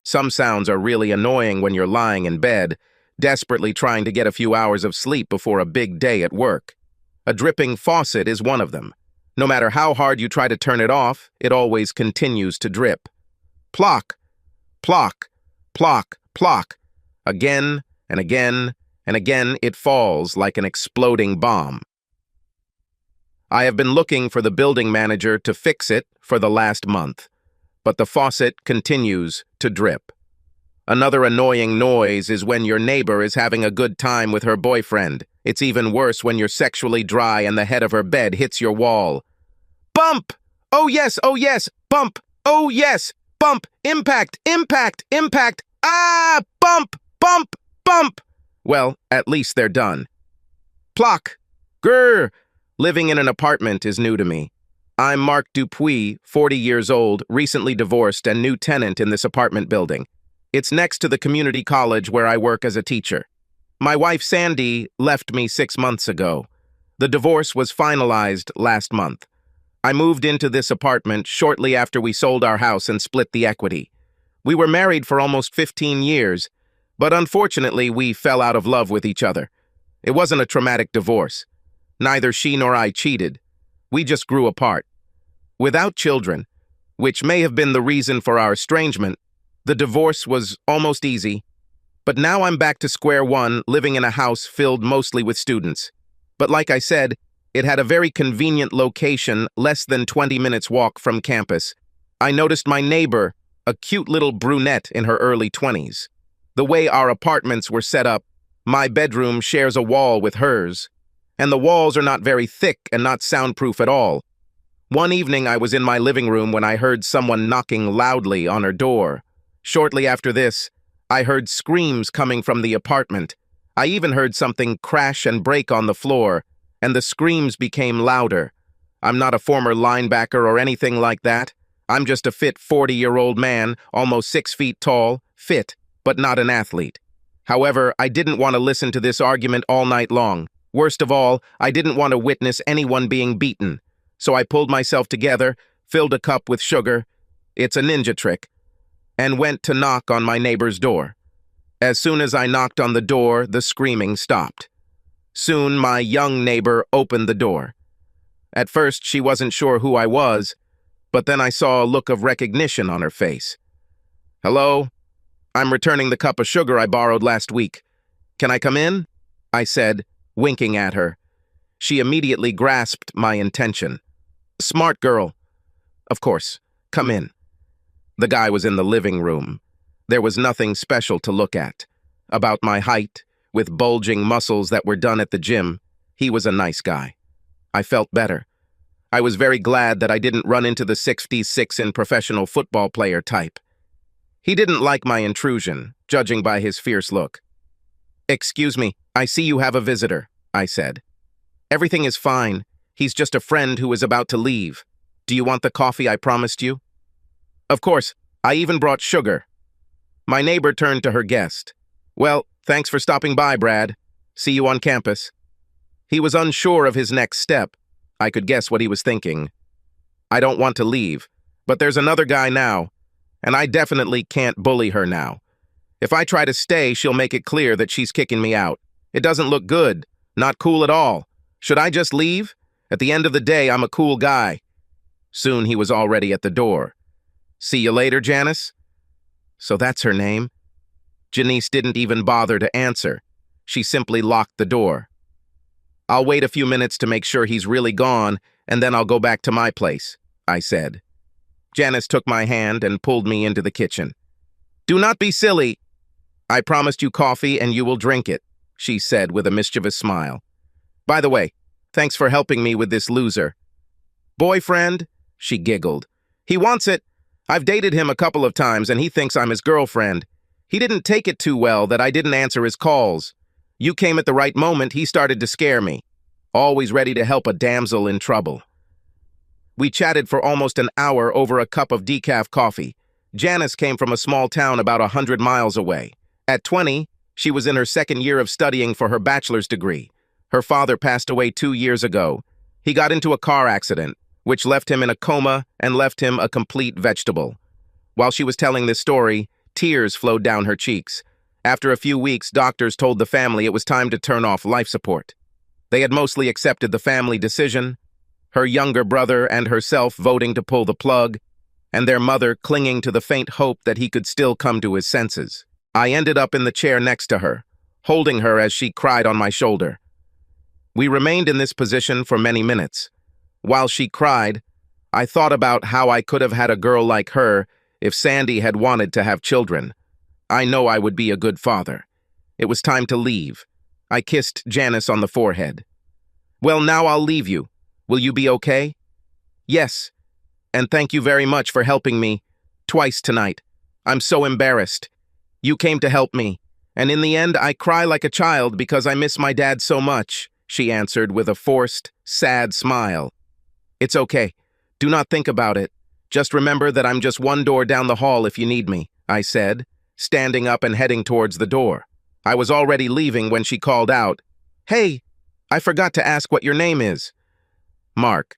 Some sounds are really annoying when you're lying in bed, desperately trying to get a few hours of sleep before a big day at work. A dripping faucet is one of them. No matter how hard you try to turn it off, it always continues to drip. Plock, plock, plock, plock. Again and again and again it falls like an exploding bomb. I have been looking for the building manager to fix it for the last month, but the faucet continues to drip. Another annoying noise is when your neighbor is having a good time with her boyfriend. It's even worse when you're sexually dry and the head of her bed hits your wall. Bump! Oh yes, bump! Oh yes, bump! Impact, impact, impact! Ah! Bump, bump, bump! Well, at least they're done. Plock! Grr! Living in an apartment is new to me. I'm Mark Dupuis, 40 years old, recently divorced and new tenant in this apartment building. It's next to the community college where I work as a teacher. My wife, Sandy, left me 6 months ago. The divorce was finalized last month. I moved into this apartment shortly after we sold our house and split the equity. We were married for almost 15 years, but unfortunately we fell out of love with each other. It wasn't a traumatic divorce. Neither she nor I cheated. We just grew apart. Without children, which may have been the reason for our estrangement, the divorce was almost easy. But now I'm back to square one, living in a house filled mostly with students. But like I said, it had a very convenient location, less than 20 minutes walk from campus. I noticed my neighbor, a cute little brunette in her early 20s. The way our apartments were set up, my bedroom shares a wall with hers, and the walls are not very thick and not soundproof at all. One evening I was in my living room when I heard someone knocking loudly on her door. Shortly after this, I heard screams coming from the apartment. I even heard something crash and break on the floor, and the screams became louder. I'm not a former linebacker or anything like that. I'm just a fit 40-year-old man, almost 6 feet tall, fit, but not an athlete. However, I didn't want to listen to this argument all night long. Worst of all, I didn't want to witness anyone being beaten. So I pulled myself together, filled a cup with sugar, it's a ninja trick, and went to knock on my neighbor's door. As soon as I knocked on the door, the screaming stopped. Soon my young neighbor opened the door. At first, she wasn't sure who I was, but then I saw a look of recognition on her face. "Hello? I'm returning the cup of sugar I borrowed last week. Can I come in?" I said, winking at her. She immediately grasped my intention. "Smart girl. Of course, come in." The guy was in the living room. There was nothing special to look at. About my height, with bulging muscles that were done at the gym, he was a nice guy. I felt better. I was very glad that I didn't run into the 6'6" in professional football player type. He didn't like my intrusion, judging by his fierce look. "Excuse me, I see you have a visitor," I said. "Everything is fine. He's just a friend who is about to leave. Do you want the coffee I promised you?" "Of course, I even brought sugar." My neighbor turned to her guest. "Well, thanks for stopping by, Brad. See you on campus." He was unsure of his next step. I could guess what he was thinking. I don't want to leave, but there's another guy now, and I definitely can't bully her now. If I try to stay, she'll make it clear that she's kicking me out. It doesn't look good. Not cool at all. Should I just leave? At the end of the day, I'm a cool guy. Soon he was already at the door. "See you later, Janice?" So that's her name? Janice didn't even bother to answer. She simply locked the door. "I'll wait a few minutes to make sure he's really gone, and then I'll go back to my place," I said. Janice took my hand and pulled me into the kitchen. "Do not be silly. I promised you coffee and you will drink it," she said with a mischievous smile. "By the way, thanks for helping me with this loser." "Boyfriend?" She giggled. "He wants it. I've dated him a couple of times and he thinks I'm his girlfriend. He didn't take it too well that I didn't answer his calls. You came at the right moment, he started to scare me. Always ready to help a damsel in trouble." We chatted for almost an hour over a cup of decaf coffee. Janice came from a small town about 100 miles away. At 20, she was in her second year of studying for her bachelor's degree. Her father passed away 2 years ago. He got into a car accident, which left him in a coma and left him a complete vegetable. While she was telling this story, Tears flowed down her cheeks. After a few weeks, doctors told the family it was time to turn off life support. They had mostly accepted the family decision, her younger brother and herself voting to pull the plug, and their mother clinging to the faint hope that he could still come to his senses. I ended up in the chair next to her, holding her as she cried on my shoulder. We remained in this position for many minutes. While she cried, I thought about how I could have had a girl like her if Sandy had wanted to have children. I know I would be a good father. It was time to leave. I kissed Janice on the forehead. Well, now I'll leave you. Will you be okay? Yes. And thank you very much for helping me twice tonight. I'm so embarrassed. You came to help me. And in the end, I cry like a child because I miss my dad so much, she answered with a forced, sad smile. It's okay. Do not think about it. Just remember that I'm just one door down the hall if you need me, I said, standing up and heading towards the door. I was already leaving when she called out, Hey, I forgot to ask what your name is. Mark.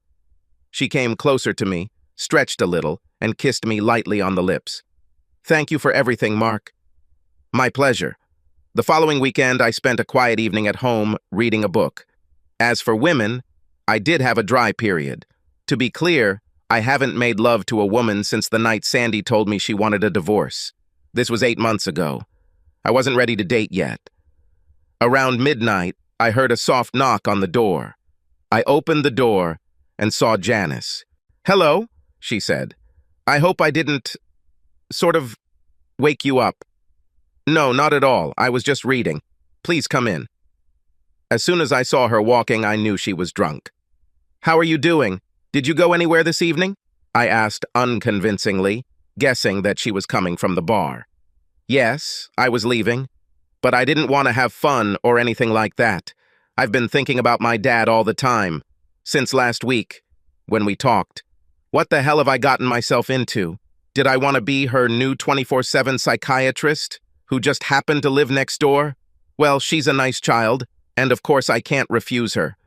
She came closer to me, stretched a little, and kissed me lightly on the lips. Thank you for everything, Mark. My pleasure. The following weekend, I spent a quiet evening at home reading a book. As for women, I did have a dry period. To be clear, I haven't made love to a woman since the night Sandy told me she wanted a divorce. This was 8 months ago. I wasn't ready to date yet. Around midnight, I heard a soft knock on the door. I opened the door and saw Janice. Hello, she said. I hope I didn't, wake you up. No, not at all. I was just reading. Please come in. As soon as I saw her walking, I knew she was drunk. How are you doing? Did you go anywhere this evening? I asked unconvincingly, guessing that she was coming from the bar. Yes, I was leaving, but I didn't want to have fun or anything like that. I've been thinking about my dad all the time, since last week, when we talked. What the hell have I gotten myself into? Did I want to be her new 24/7 psychiatrist, who just happened to live next door? Well, she's a nice child, and of course I can't refuse her.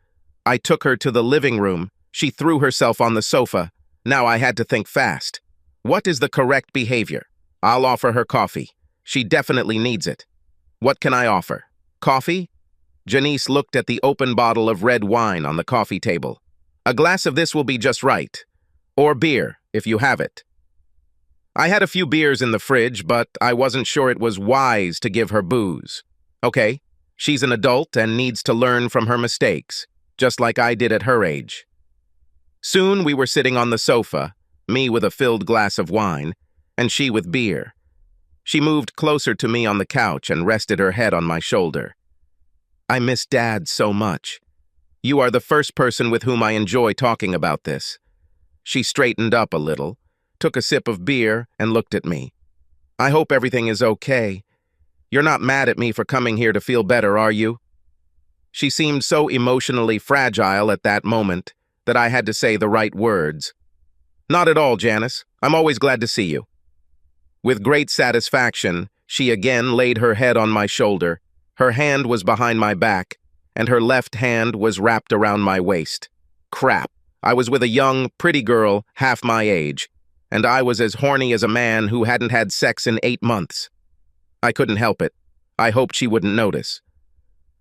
I took her to the living room. She threw herself on the sofa. Now I had to think fast. What is the correct behavior? I'll offer her coffee. She definitely needs it. What can I offer? Coffee? Janice looked at the open bottle of red wine on the coffee table. A glass of this will be just right. Or beer, if you have it. I had a few beers in the fridge, but I wasn't sure it was wise to give her booze. Okay, she's an adult and needs to learn from her mistakes, just like I did at her age. Soon we were sitting on the sofa, me with a filled glass of wine, and she with beer. She moved closer to me on the couch and rested her head on my shoulder. I miss Dad so much. You are the first person with whom I enjoy talking about this. She straightened up a little, took a sip of beer, and looked at me. I hope everything is okay. You're not mad at me for coming here to feel better, are you? She seemed so emotionally fragile at that moment that I had to say the right words. Not at all, Janice. I'm always glad to see you. With great satisfaction, she again laid her head on my shoulder. Her hand was behind my back, and her left hand was wrapped around my waist. Crap. I was with a young, pretty girl half my age, and I was as horny as a man who hadn't had sex in 8 months. I couldn't help it. I hoped she wouldn't notice.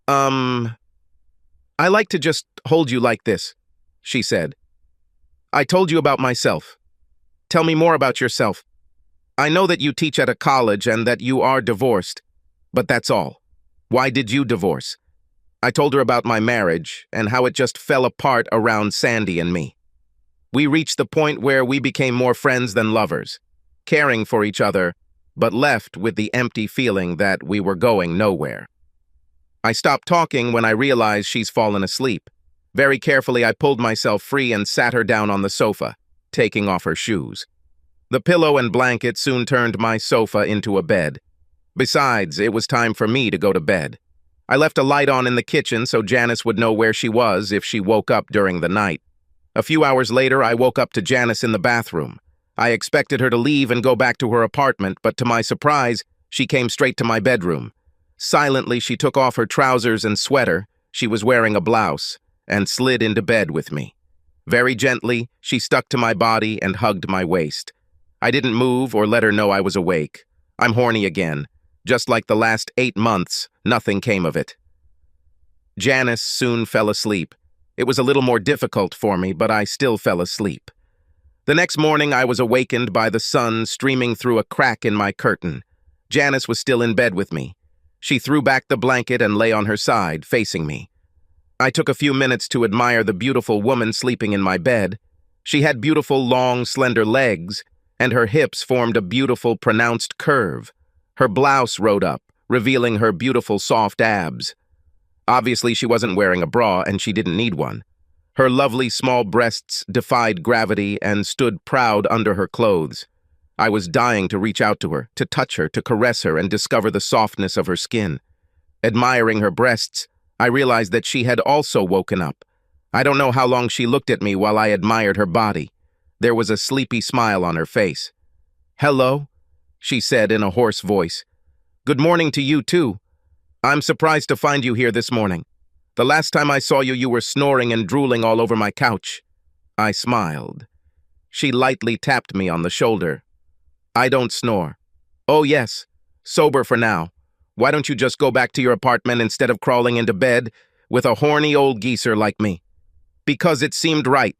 I like to just hold you like this, she said. I told you about myself. Tell me more about yourself. I know that you teach at a college and that you are divorced, but that's all. Why did you divorce? I told her about my marriage and how it just fell apart around Sandy and me. We reached the point where we became more friends than lovers, caring for each other, but left with the empty feeling that we were going nowhere. I stopped talking when I realized she's fallen asleep. Very carefully, I pulled myself free and sat her down on the sofa, taking off her shoes. The pillow and blanket soon turned my sofa into a bed. Besides, it was time for me to go to bed. I left a light on in the kitchen so Janice would know where she was if she woke up during the night. A few hours later, I woke up to Janice in the bathroom. I expected her to leave and go back to her apartment, but to my surprise, she came straight to my bedroom. Silently, she took off her trousers and sweater, she was wearing a blouse, and slid into bed with me. Very gently, she stuck to my body and hugged my waist. I didn't move or let her know I was awake. I'm horny again. Just like the last 8 months, nothing came of it. Janice soon fell asleep. It was a little more difficult for me, but I still fell asleep. The next morning, I was awakened by the sun streaming through a crack in my curtain. Janice was still in bed with me. She threw back the blanket and lay on her side, facing me. I took a few minutes to admire the beautiful woman sleeping in my bed. She had beautiful, long, slender legs, and her hips formed a beautiful, pronounced curve. Her blouse rode up, revealing her beautiful, soft abs. Obviously, she wasn't wearing a bra, and she didn't need one. Her lovely small breasts defied gravity and stood proud under her clothes. I was dying to reach out to her, to touch her, to caress her, and discover the softness of her skin. Admiring her breasts, I realized that she had also woken up. I don't know how long she looked at me while I admired her body. There was a sleepy smile on her face. "Hello," she said in a hoarse voice. "Good morning to you, too. I'm surprised to find you here this morning. The last time I saw you, you were snoring and drooling all over my couch." I smiled. She lightly tapped me on the shoulder. "I don't snore." "Oh, yes. Sober for now. Why don't you just go back to your apartment instead of crawling into bed with a horny old geezer like me?" "Because it seemed right.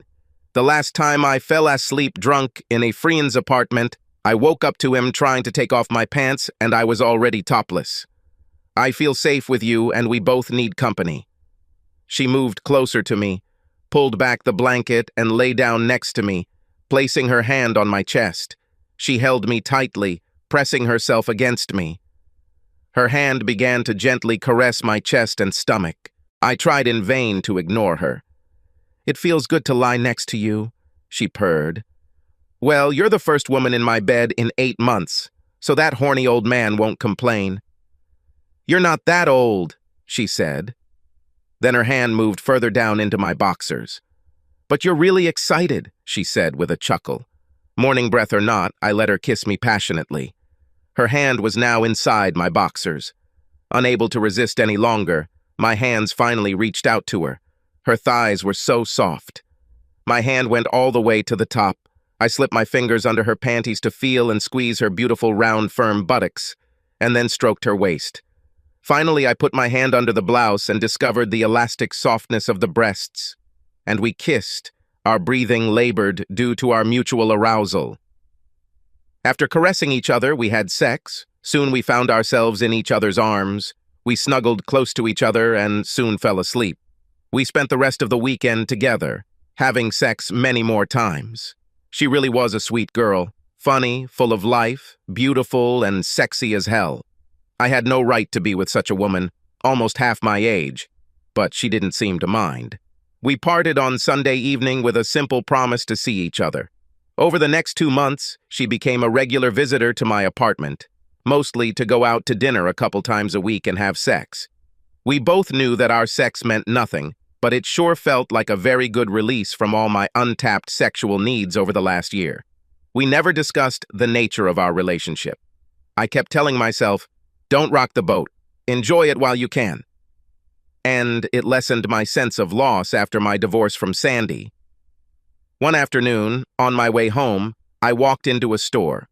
The last time I fell asleep drunk in a friend's apartment, I woke up to him trying to take off my pants and I was already topless. I feel safe with you and we both need company." She moved closer to me, pulled back the blanket, and lay down next to me, placing her hand on my chest. She held me tightly, pressing herself against me. Her hand began to gently caress my chest and stomach. I tried in vain to ignore her. "It feels good to lie next to you," she purred. "Well, you're the first woman in my bed in 8 months, so that horny old man won't complain." "You're not that old," she said. Then her hand moved further down into my boxers. "But you're really excited," she said with a chuckle. Morning breath or not, I let her kiss me passionately. Her hand was now inside my boxers. Unable to resist any longer, my hands finally reached out to her. Her thighs were so soft. My hand went all the way to the top. I slipped my fingers under her panties to feel and squeeze her beautiful, round, firm buttocks, and then stroked her waist. Finally, I put my hand under the blouse and discovered the elastic softness of the breasts. And we kissed, our breathing labored due to our mutual arousal. After caressing each other, we had sex. Soon we found ourselves in each other's arms. We snuggled close to each other and soon fell asleep. We spent the rest of the weekend together, having sex many more times. She really was a sweet girl, funny, full of life, beautiful, and sexy as hell. I had no right to be with such a woman, almost half my age, but she didn't seem to mind. We parted on Sunday evening with a simple promise to see each other. Over the next 2 months, she became a regular visitor to my apartment, mostly to go out to dinner a couple times a week and have sex. We both knew that our sex meant nothing, but it sure felt like a very good release from all my untapped sexual needs over the last year. We never discussed the nature of our relationship. I kept telling myself, "Don't rock the boat. Enjoy it while you can." And it lessened my sense of loss after my divorce from Sandy. One afternoon, on my way home, I walked into a store.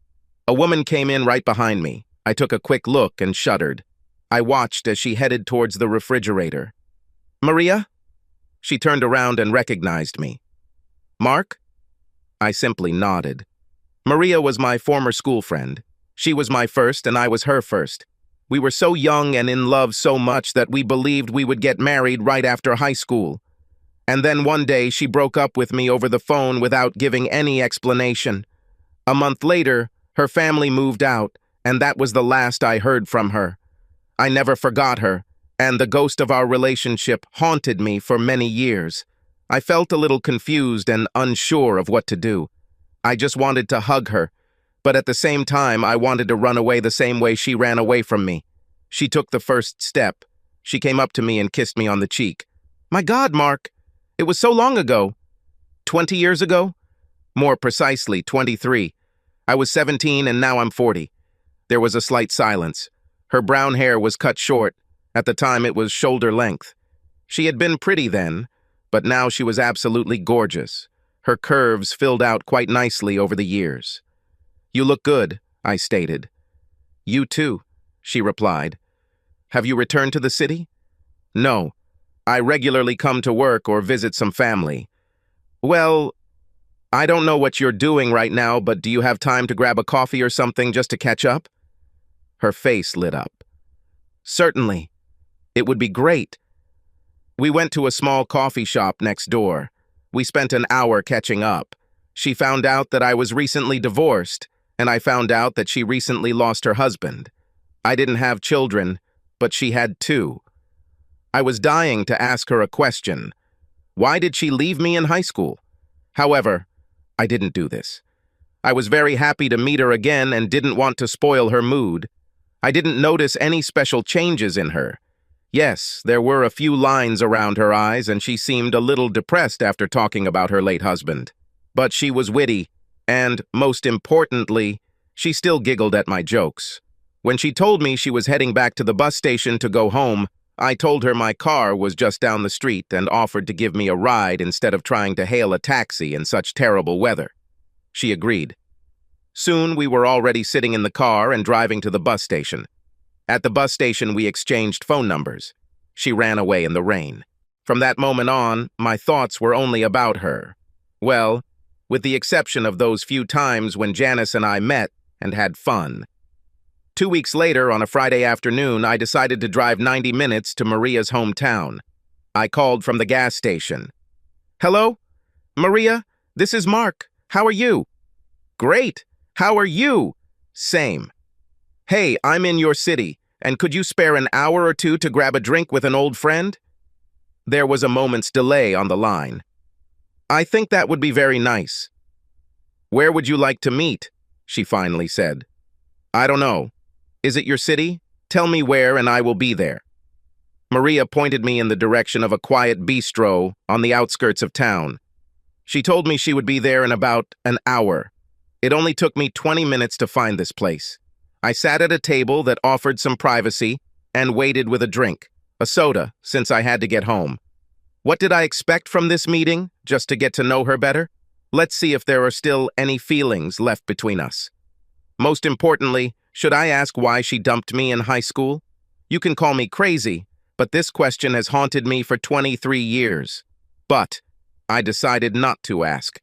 A woman came in right behind me. I took a quick look and shuddered. I watched as she headed towards the refrigerator. "Maria?" She turned around and recognized me. "Mark?" I simply nodded. Maria was my former school friend. She was my first and I was her first. We were so young and in love so much that we believed we would get married right after high school. And then one day she broke up with me over the phone without giving any explanation. A month later, her family moved out, and that was the last I heard from her. I never forgot her, and the ghost of our relationship haunted me for many years. I felt a little confused and unsure of what to do. I just wanted to hug her, but at the same time, I wanted to run away the same way she ran away from me. She took the first step. She came up to me and kissed me on the cheek. "My God, Mark, it was so long ago." 20 years ago? More precisely, 23. I was 17 and now I'm 40. There was a slight silence. Her brown hair was cut short. At the time, it was shoulder length. She had been pretty then, but now she was absolutely gorgeous. Her curves filled out quite nicely over the years. "You look good," I stated. You too, she replied. Have you returned to the city? No. I regularly come to work or visit some family. Well, I don't know what you're doing right now, but do you have time to grab a coffee or something just to catch up? Her face lit up. Certainly. It would be great. We went to a small coffee shop next door. We spent an hour catching up. She found out that I was recently divorced, and I found out that she recently lost her husband. I didn't have children, but she had two. I was dying to ask her a question. Why did she leave me in high school? However, I didn't do this. I was very happy to meet her again and didn't want to spoil her mood. I didn't notice any special changes in her. Yes, there were a few lines around her eyes and she seemed a little depressed after talking about her late husband. But she was witty, and, most importantly, she still giggled at my jokes. When she told me she was heading back to the bus station to go home, I told her my car was just down the street and offered to give me a ride instead of trying to hail a taxi in such terrible weather. She agreed. Soon we were already sitting in the car and driving to the bus station. At the bus station we exchanged phone numbers. She ran away in the rain. From that moment on, my thoughts were only about her. Well, with the exception of those few times when Janice and I met and had fun. 2 weeks later, on a Friday afternoon, I decided to drive 90 minutes to Maria's hometown. I called from the gas station. Hello? Maria, this is Mark. How are you? Great. How are you? Same. Hey, I'm in your city, and could you spare an hour or two to grab a drink with an old friend? There was a moment's delay on the line. I think that would be very nice. Where would you like to meet? She finally said. I don't know. Is it your city? Tell me where and I will be there. Maria pointed me in the direction of a quiet bistro on the outskirts of town. She told me she would be there in about an hour. It only took me 20 minutes to find this place. I sat at a table that offered some privacy and waited with a drink, a soda, since I had to get home. What did I expect from this meeting, just to get to know her better? Let's see if there are still any feelings left between us. Most importantly, should I ask why she dumped me in high school? You can call me crazy, but this question has haunted me for 23 years. But I decided not to ask.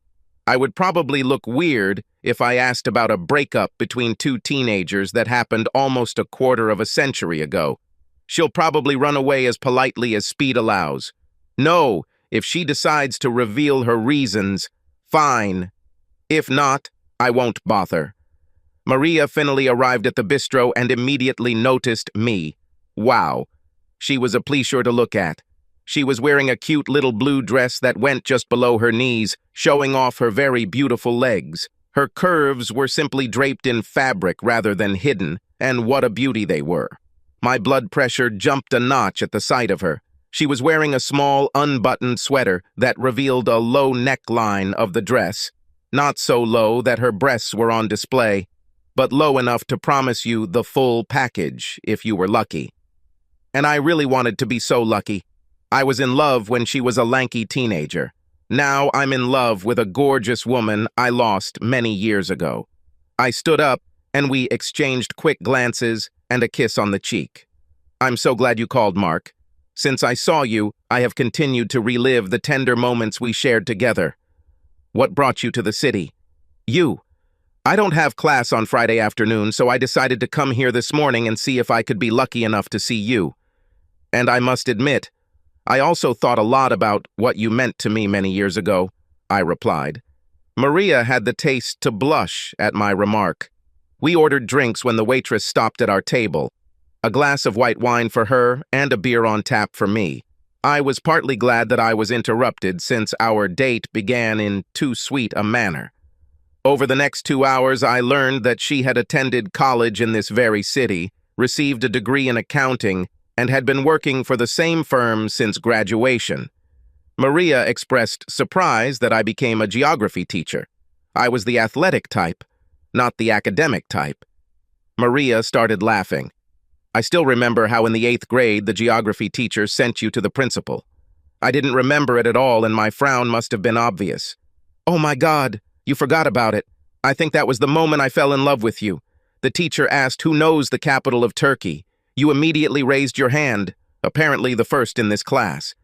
I would probably look weird if I asked about a breakup between two teenagers that happened almost a quarter of a century ago. She'll probably run away as politely as speed allows. No, if she decides to reveal her reasons, fine. If not, I won't bother. Maria finally arrived at the bistro and immediately noticed me. Wow. She was a pleasure to look at. She was wearing a cute little blue dress that went just below her knees, showing off her very beautiful legs. Her curves were simply draped in fabric rather than hidden, and what a beauty they were. My blood pressure jumped a notch at the sight of her. She was wearing a small, unbuttoned sweater that revealed a low neckline of the dress, not so low that her breasts were on display, but low enough to promise you the full package if you were lucky. And I really wanted to be so lucky. I was in love when she was a lanky teenager. Now I'm in love with a gorgeous woman I lost many years ago. I stood up, and we exchanged quick glances and a kiss on the cheek. I'm so glad you called, Mark. Since I saw you, I have continued to relive the tender moments we shared together. What brought you to the city? You. I don't have class on Friday afternoon, so I decided to come here this morning and see if I could be lucky enough to see you. And I must admit, I also thought a lot about what you meant to me many years ago, I replied. Maria had the taste to blush at my remark. We ordered drinks when the waitress stopped at our table. A glass of white wine for her and a beer on tap for me. I was partly glad that I was interrupted since our date began in too sweet a manner. Over the next 2 hours, I learned that she had attended college in this very city, received a degree in accounting, and had been working for the same firm since graduation. Maria expressed surprise that I became a geography teacher. I was the athletic type, not the academic type. Maria started laughing. I still remember how in the 8th grade the geography teacher sent you to the principal. I didn't remember it at all, and my frown must have been obvious. Oh my God, you forgot about it. I think that was the moment I fell in love with you. The teacher asked, "Who knows the capital of Turkey?" You immediately raised your hand, apparently the first in this class.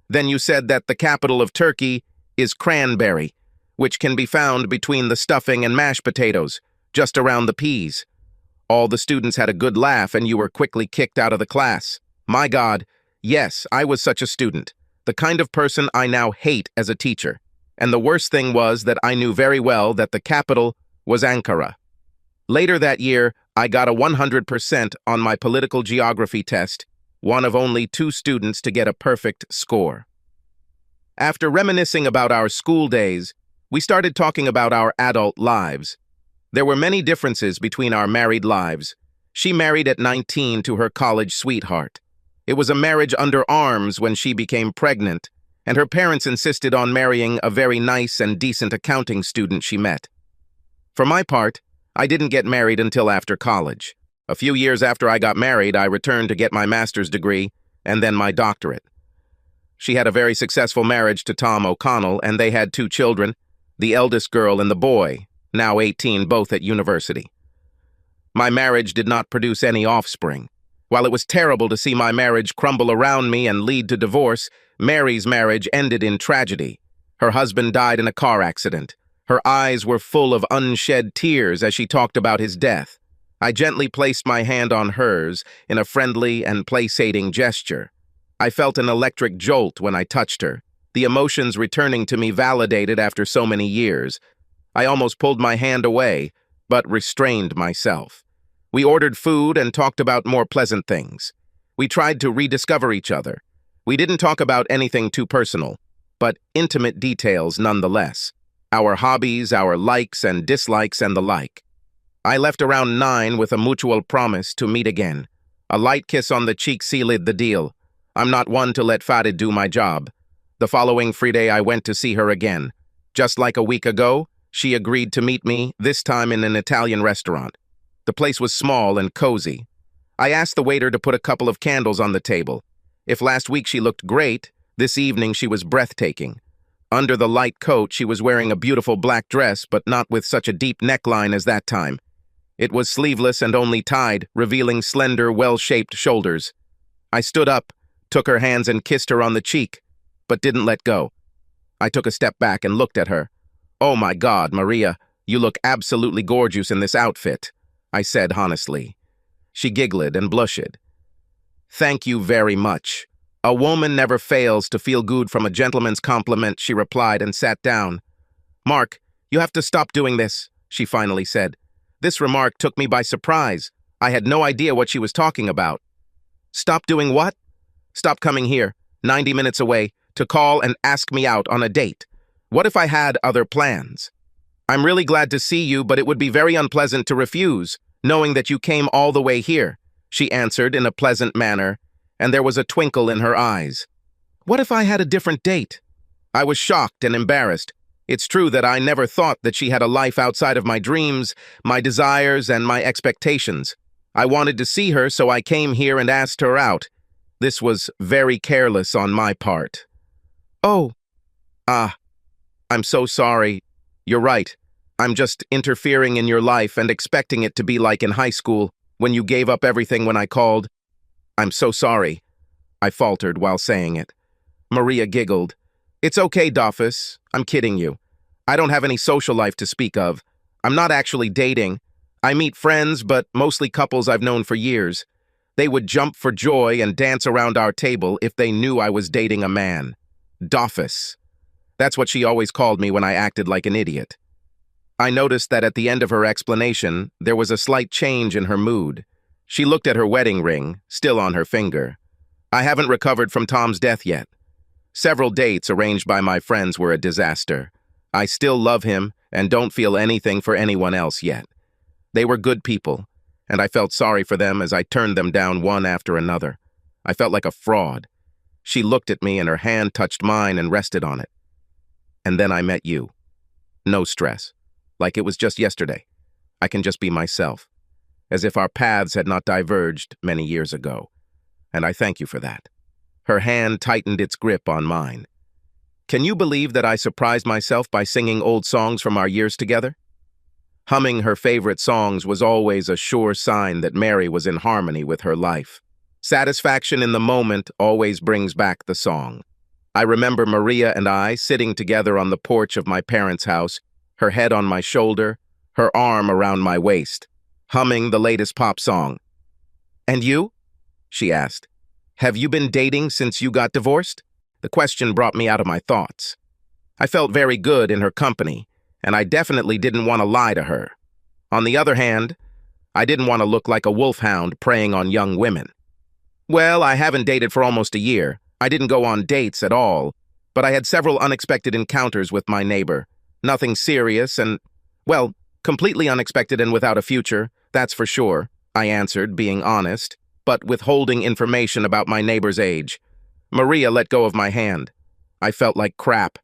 Then you said that the capital of Turkey is cranberry, which can be found between the stuffing and mashed potatoes, just around the peas. All the students had a good laugh and you were quickly kicked out of the class. My God, yes, I was such a student, the kind of person I now hate as a teacher. And the worst thing was that I knew very well that the capital was Ankara. Later that year, I got a 100% on my political geography test, one of only 2 students to get a perfect score. After reminiscing about our school days, we started talking about our adult lives. There were many differences between our married lives. She married at 19 to her college sweetheart. It was a marriage under arms when she became pregnant, and her parents insisted on marrying a very nice and decent accounting student she met. For my part, I didn't get married until after college. A few years after I got married, I returned to get my master's degree and then my doctorate. She had a very successful marriage to Tom O'Connell, and they had 2 children, the eldest girl and the boy, now 18, both at university. My marriage did not produce any offspring. While it was terrible to see my marriage crumble around me and lead to divorce, Mary's marriage ended in tragedy. Her husband died in a car accident. Her eyes were full of unshed tears as she talked about his death. I gently placed my hand on hers in a friendly and placating gesture. I felt an electric jolt when I touched her, the emotions returning to me validated after so many years. I almost pulled my hand away, but restrained myself. We ordered food and talked about more pleasant things. We tried to rediscover each other. We didn't talk about anything too personal, but intimate details nonetheless. Our hobbies, our likes and dislikes, and the like. I left around 9 with a mutual promise to meet again. A light kiss on the cheek sealed the deal. I'm not one to let Farid do my job. The following Friday I went to see her again. Just like a week ago, she agreed to meet me, this time in an Italian restaurant. The place was small and cozy. I asked the waiter to put a couple of candles on the table. If last week she looked great, this evening she was breathtaking. Under the light coat, she was wearing a beautiful black dress, but not with such a deep neckline as that time. It was sleeveless and only tied, revealing slender, well-shaped shoulders. I stood up, took her hands and kissed her on the cheek, but didn't let go. I took a step back and looked at her. "Oh my God, Maria, you look absolutely gorgeous in this outfit," I said honestly. She giggled and blushed. "Thank you very much. A woman never fails to feel good from a gentleman's compliment," she replied and sat down. "Mark, you have to stop doing this," she finally said. This remark took me by surprise. I had no idea what she was talking about. "Stop doing what?" "Stop coming here, 90 minutes away, to call and ask me out on a date. What if I had other plans? I'm really glad to see you, but it would be very unpleasant to refuse, knowing that you came all the way here," she answered in a pleasant manner, and there was a twinkle in her eyes. What if I had a different date? I was shocked and embarrassed. It's true that I never thought that she had a life outside of my dreams, my desires, and my expectations. I wanted to see her, so I came here and asked her out. This was very careless on my part. "Oh, I'm so sorry. You're right. I'm just interfering in your life and expecting it to be like in high school, when you gave up everything when I called. I'm so sorry," I faltered while saying it. Maria giggled. "It's okay, Dolphus. I'm kidding you. I don't have any social life to speak of. I'm not actually dating. I meet friends, but mostly couples I've known for years. They would jump for joy and dance around our table if they knew I was dating a man. Dolphus. That's what she always called me when I acted like an idiot." I noticed that at the end of her explanation, there was a slight change in her mood. She looked at her wedding ring, still on her finger. "I haven't recovered from Tom's death yet. Several dates arranged by my friends were a disaster. I still love him and don't feel anything for anyone else yet. They were good people, and I felt sorry for them as I turned them down one after another. I felt like a fraud." She looked at me and her hand touched mine and rested on it. "And then I met you. No stress. Like it was just yesterday. I can just be myself. As if our paths had not diverged many years ago. And I thank you for that." Her hand tightened its grip on mine. "Can you believe that I surprised myself by singing old songs from our years together?" Humming her favorite songs was always a sure sign that Mary was in harmony with her life. Satisfaction in the moment always brings back the song. I remember Maria and I sitting together on the porch of my parents' house, her head on my shoulder, her arm around my waist, humming the latest pop song. "And you?" she asked. "Have you been dating since you got divorced?" The question brought me out of my thoughts. I felt very good in her company, and I definitely didn't want to lie to her. On the other hand, I didn't want to look like a wolfhound preying on young women. "Well, I haven't dated for almost a year. I didn't go on dates at all, but I had several unexpected encounters with my neighbor. Nothing serious and, well, completely unexpected and without a future, that's for sure," I answered, being honest, but withholding information about my neighbor's age. Maria let go of my hand. I felt like crap.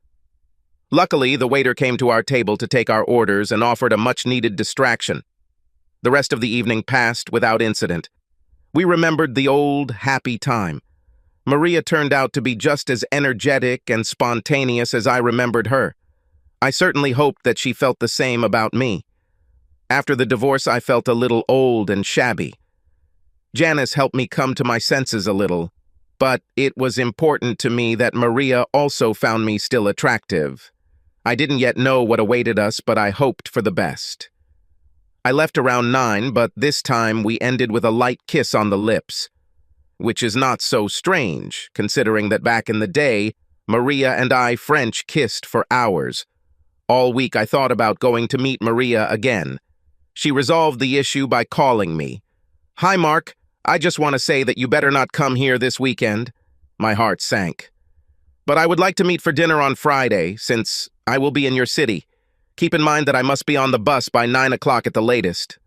Luckily, the waiter came to our table to take our orders and offered a much-needed distraction. The rest of the evening passed without incident. We remembered the old, happy time. Maria turned out to be just as energetic and spontaneous as I remembered her. I certainly hoped that she felt the same about me. After the divorce, I felt a little old and shabby. Janice helped me come to my senses a little, but it was important to me that Maria also found me still attractive. I didn't yet know what awaited us, but I hoped for the best. I left around 9, but this time we ended with a light kiss on the lips, which is not so strange, considering that back in the day, Maria and I French kissed for hours. All week I thought about going to meet Maria again. She resolved the issue by calling me. "Hi, Mark. I just want to say that you better not come here this weekend." My heart sank. "But I would like to meet for dinner on Friday, since I will be in your city. Keep in mind that I must be on the bus by 9 o'clock at the latest."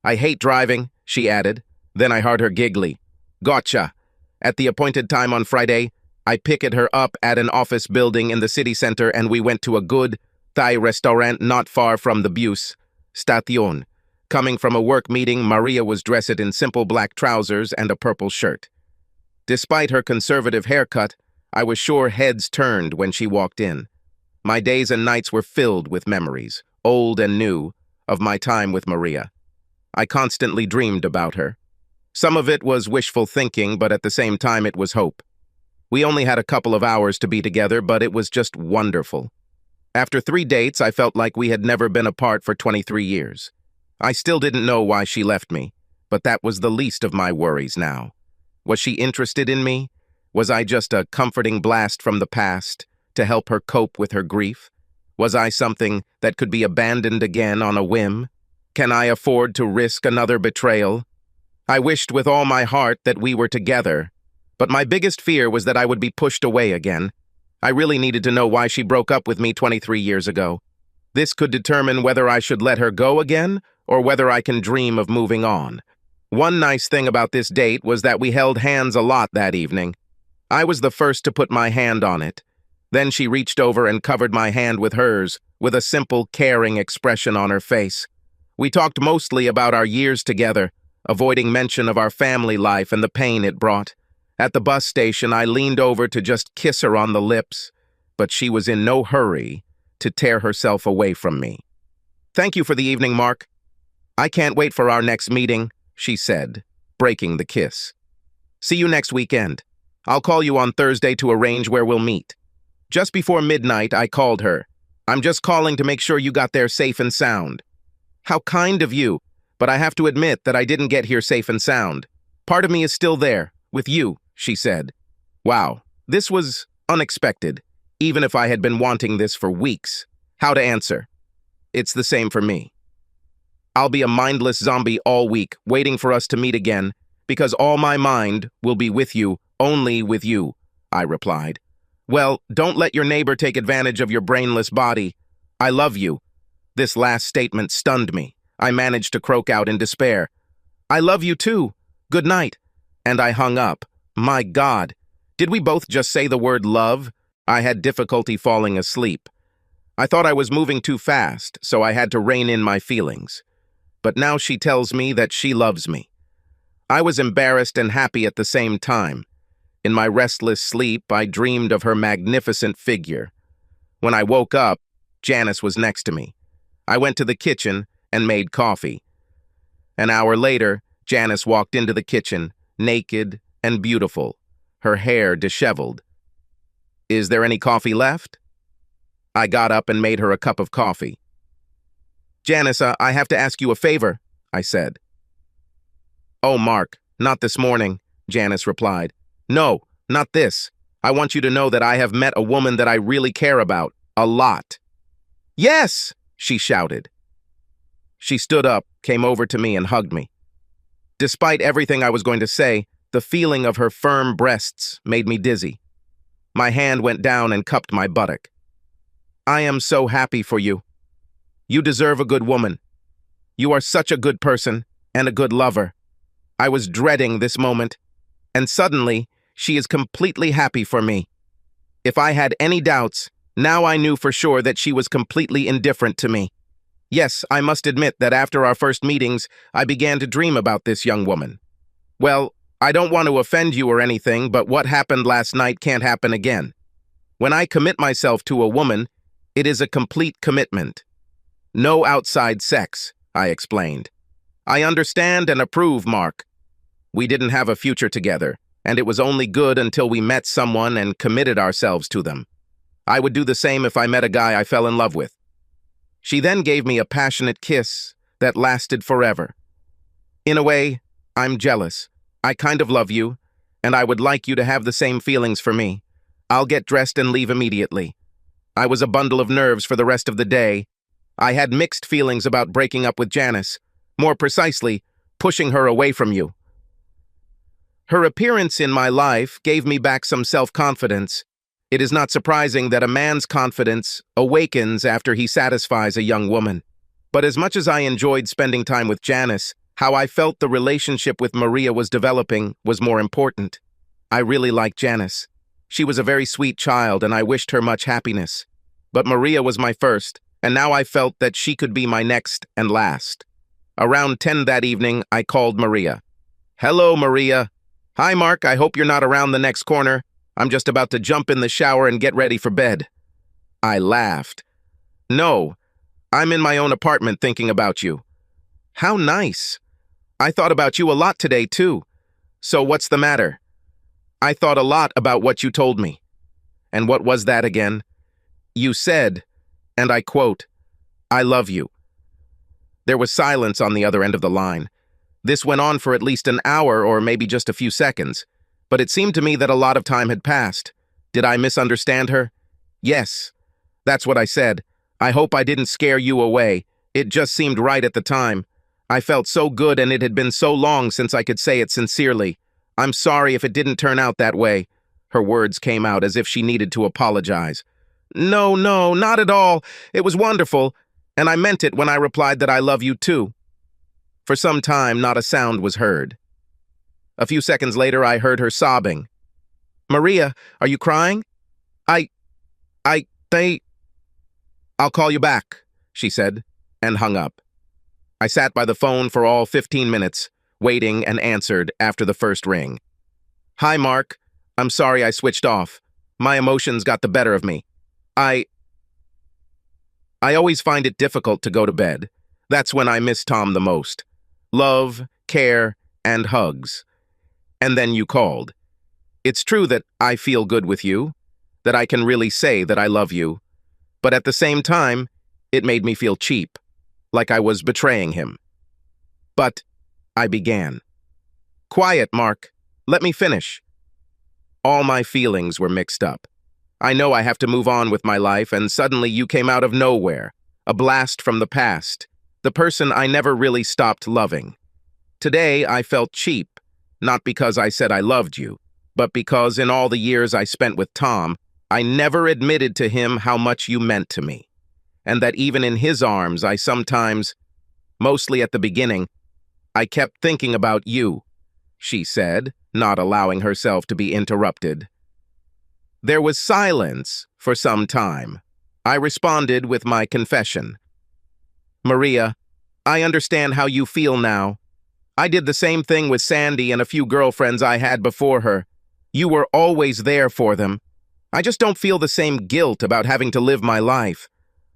"I hate driving," she added. Then I heard her giggly. "Gotcha." At the appointed time on Friday, I picked her up at an office building in the city center and we went to a good Thai restaurant not far from the bus station. Coming from a work meeting, Maria was dressed in simple black trousers and a purple shirt. Despite her conservative haircut, I was sure heads turned when she walked in. My days and nights were filled with memories, old and new, of my time with Maria. I constantly dreamed about her. Some of it was wishful thinking, but at the same time it was hope. We only had a couple of hours to be together, but it was just wonderful. After 3 dates, I felt like we had never been apart for 23 years. I still didn't know why she left me, but that was the least of my worries now. Was she interested in me? Was I just a comforting blast from the past to help her cope with her grief? Was I something that could be abandoned again on a whim? Can I afford to risk another betrayal? I wished with all my heart that we were together, but my biggest fear was that I would be pushed away again. I really needed to know why she broke up with me 23 years ago. This could determine whether I should let her go again or whether I can dream of moving on. One nice thing about this date was that we held hands a lot that evening. I was the first to put my hand on it. Then she reached over and covered my hand with hers, with a simple, caring expression on her face. We talked mostly about our years together, avoiding mention of our family life and the pain it brought. At the bus station, I leaned over to just kiss her on the lips, but she was in no hurry to tear herself away from me. "Thank you for the evening, Mark. I can't wait for our next meeting," she said, breaking the kiss. "See you next weekend. I'll call you on Thursday to arrange where we'll meet." Just before midnight, I called her. "I'm just calling to make sure you got there safe and sound." "How kind of you, but I have to admit that I didn't get here safe and sound. Part of me is still there, with you," she said. Wow, this was unexpected, even if I had been wanting this for weeks. How to answer? It's the same for me. I'll be a mindless zombie all week, waiting for us to meet again, because all my mind will be with you, only with you, I replied. "Well, don't let your neighbor take advantage of your brainless body. I love you." This last statement stunned me. I managed to croak out in despair. "I love you too. Good night." And I hung up. My God, did we both just say the word love? I had difficulty falling asleep. I thought I was moving too fast, so I had to rein in my feelings. But now she tells me that she loves me. I was embarrassed and happy at the same time. In my restless sleep, I dreamed of her magnificent figure. When I woke up, Janice was next to me. I went to the kitchen, and made coffee. An hour later, Janice walked into the kitchen, naked and beautiful, her hair disheveled. "Is there any coffee left?" I got up and made her a cup of coffee. "Janice, I have to ask you a favor," I said. "Oh, Mark, not this morning," Janice replied. "No, not this. I want you to know that I have met a woman that I really care about, a lot." "Yes!" she shouted. She stood up, came over to me, and hugged me. Despite everything I was going to say, the feeling of her firm breasts made me dizzy. My hand went down and cupped my buttock. "I am so happy for you. You deserve a good woman. You are such a good person and a good lover." I was dreading this moment, and suddenly, she is completely happy for me. If I had any doubts, now I knew for sure that she was completely indifferent to me. Yes, I must admit that after our first meetings, I began to dream about this young woman. Well, I don't want to offend you or anything, but what happened last night can't happen again. When I commit myself to a woman, it is a complete commitment. No outside sex, I explained. I understand and approve, Mark. We didn't have a future together, and it was only good until we met someone and committed ourselves to them. I would do the same if I met a guy I fell in love with. She then gave me a passionate kiss that lasted forever. In a way, I'm jealous. I kind of love you, and I would like you to have the same feelings for me. I'll get dressed and leave immediately. I was a bundle of nerves for the rest of the day. I had mixed feelings about breaking up with Janice, more precisely, pushing her away from you. Her appearance in my life gave me back some self-confidence. It is not surprising that a man's confidence awakens after he satisfies a young woman. But as much as I enjoyed spending time with Janice, how I felt the relationship with Maria was developing was more important. I really liked Janice. She was a very sweet child, and I wished her much happiness. But Maria was my first, and now I felt that she could be my next and last. Around 10 that evening, I called Maria. "Hello, Maria. Hi, Mark. I hope you're not around the next corner. I'm just about to jump in the shower and get ready for bed." I laughed. "No, I'm in my own apartment thinking about you." "How nice. I thought about you a lot today, too. So what's the matter?" "I thought a lot about what you told me." "And what was that again?" "You said, and I quote, 'I love you.'" There was silence on the other end of the line. This went on for at least an hour or maybe just a few seconds, but it seemed to me that a lot of time had passed. Did I misunderstand her? "Yes, that's what I said. I hope I didn't scare you away. It just seemed right at the time. I felt so good, and it had been so long since I could say it sincerely. I'm sorry if it didn't turn out that way." Her words came out as if she needed to apologize. No, not at all. It was wonderful, and I meant it when I replied that I love you too." For some time, not a sound was heard. A few seconds later, I heard her sobbing. "Maria, are you crying?" "I'll call you back," she said, and hung up. I sat by the phone for all 15 minutes, waiting, and answered after the first ring. "Hi, Mark. I'm sorry I switched off. My emotions got the better of me. I always find it difficult to go to bed. That's when I miss Tom the most. Love, care, and hugs. And then you called. It's true that I feel good with you, that I can really say that I love you, but at the same time, it made me feel cheap, like I was betraying him. But I began. Quiet, Mark. Let me finish. All my feelings were mixed up. I know I have to move on with my life, and suddenly you came out of nowhere, a blast from the past, the person I never really stopped loving. Today, I felt cheap, not because I said I loved you, but because in all the years I spent with Tom, I never admitted to him how much you meant to me, and that even in his arms, I sometimes, mostly at the beginning, I kept thinking about you, she said, not allowing herself to be interrupted. There was silence for some time. I responded with my confession. Maria, I understand how you feel now. I did the same thing with Sandy and a few girlfriends I had before her. You were always there for them. I just don't feel the same guilt about having to live my life.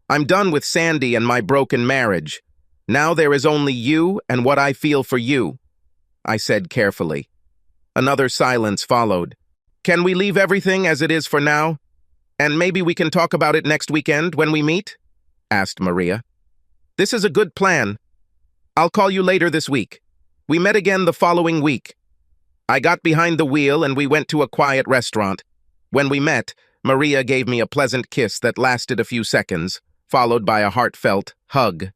I'm done with Sandy and my broken marriage. Now there is only you and what I feel for you, I said carefully. Another silence followed. Can we leave everything as it is for now? And maybe we can talk about it next weekend when we meet? Asked Maria. This is a good plan. I'll call you later this week. We met again the following week. I got behind the wheel and we went to a quiet restaurant. When we met, Maria gave me a pleasant kiss that lasted a few seconds, followed by a heartfelt hug.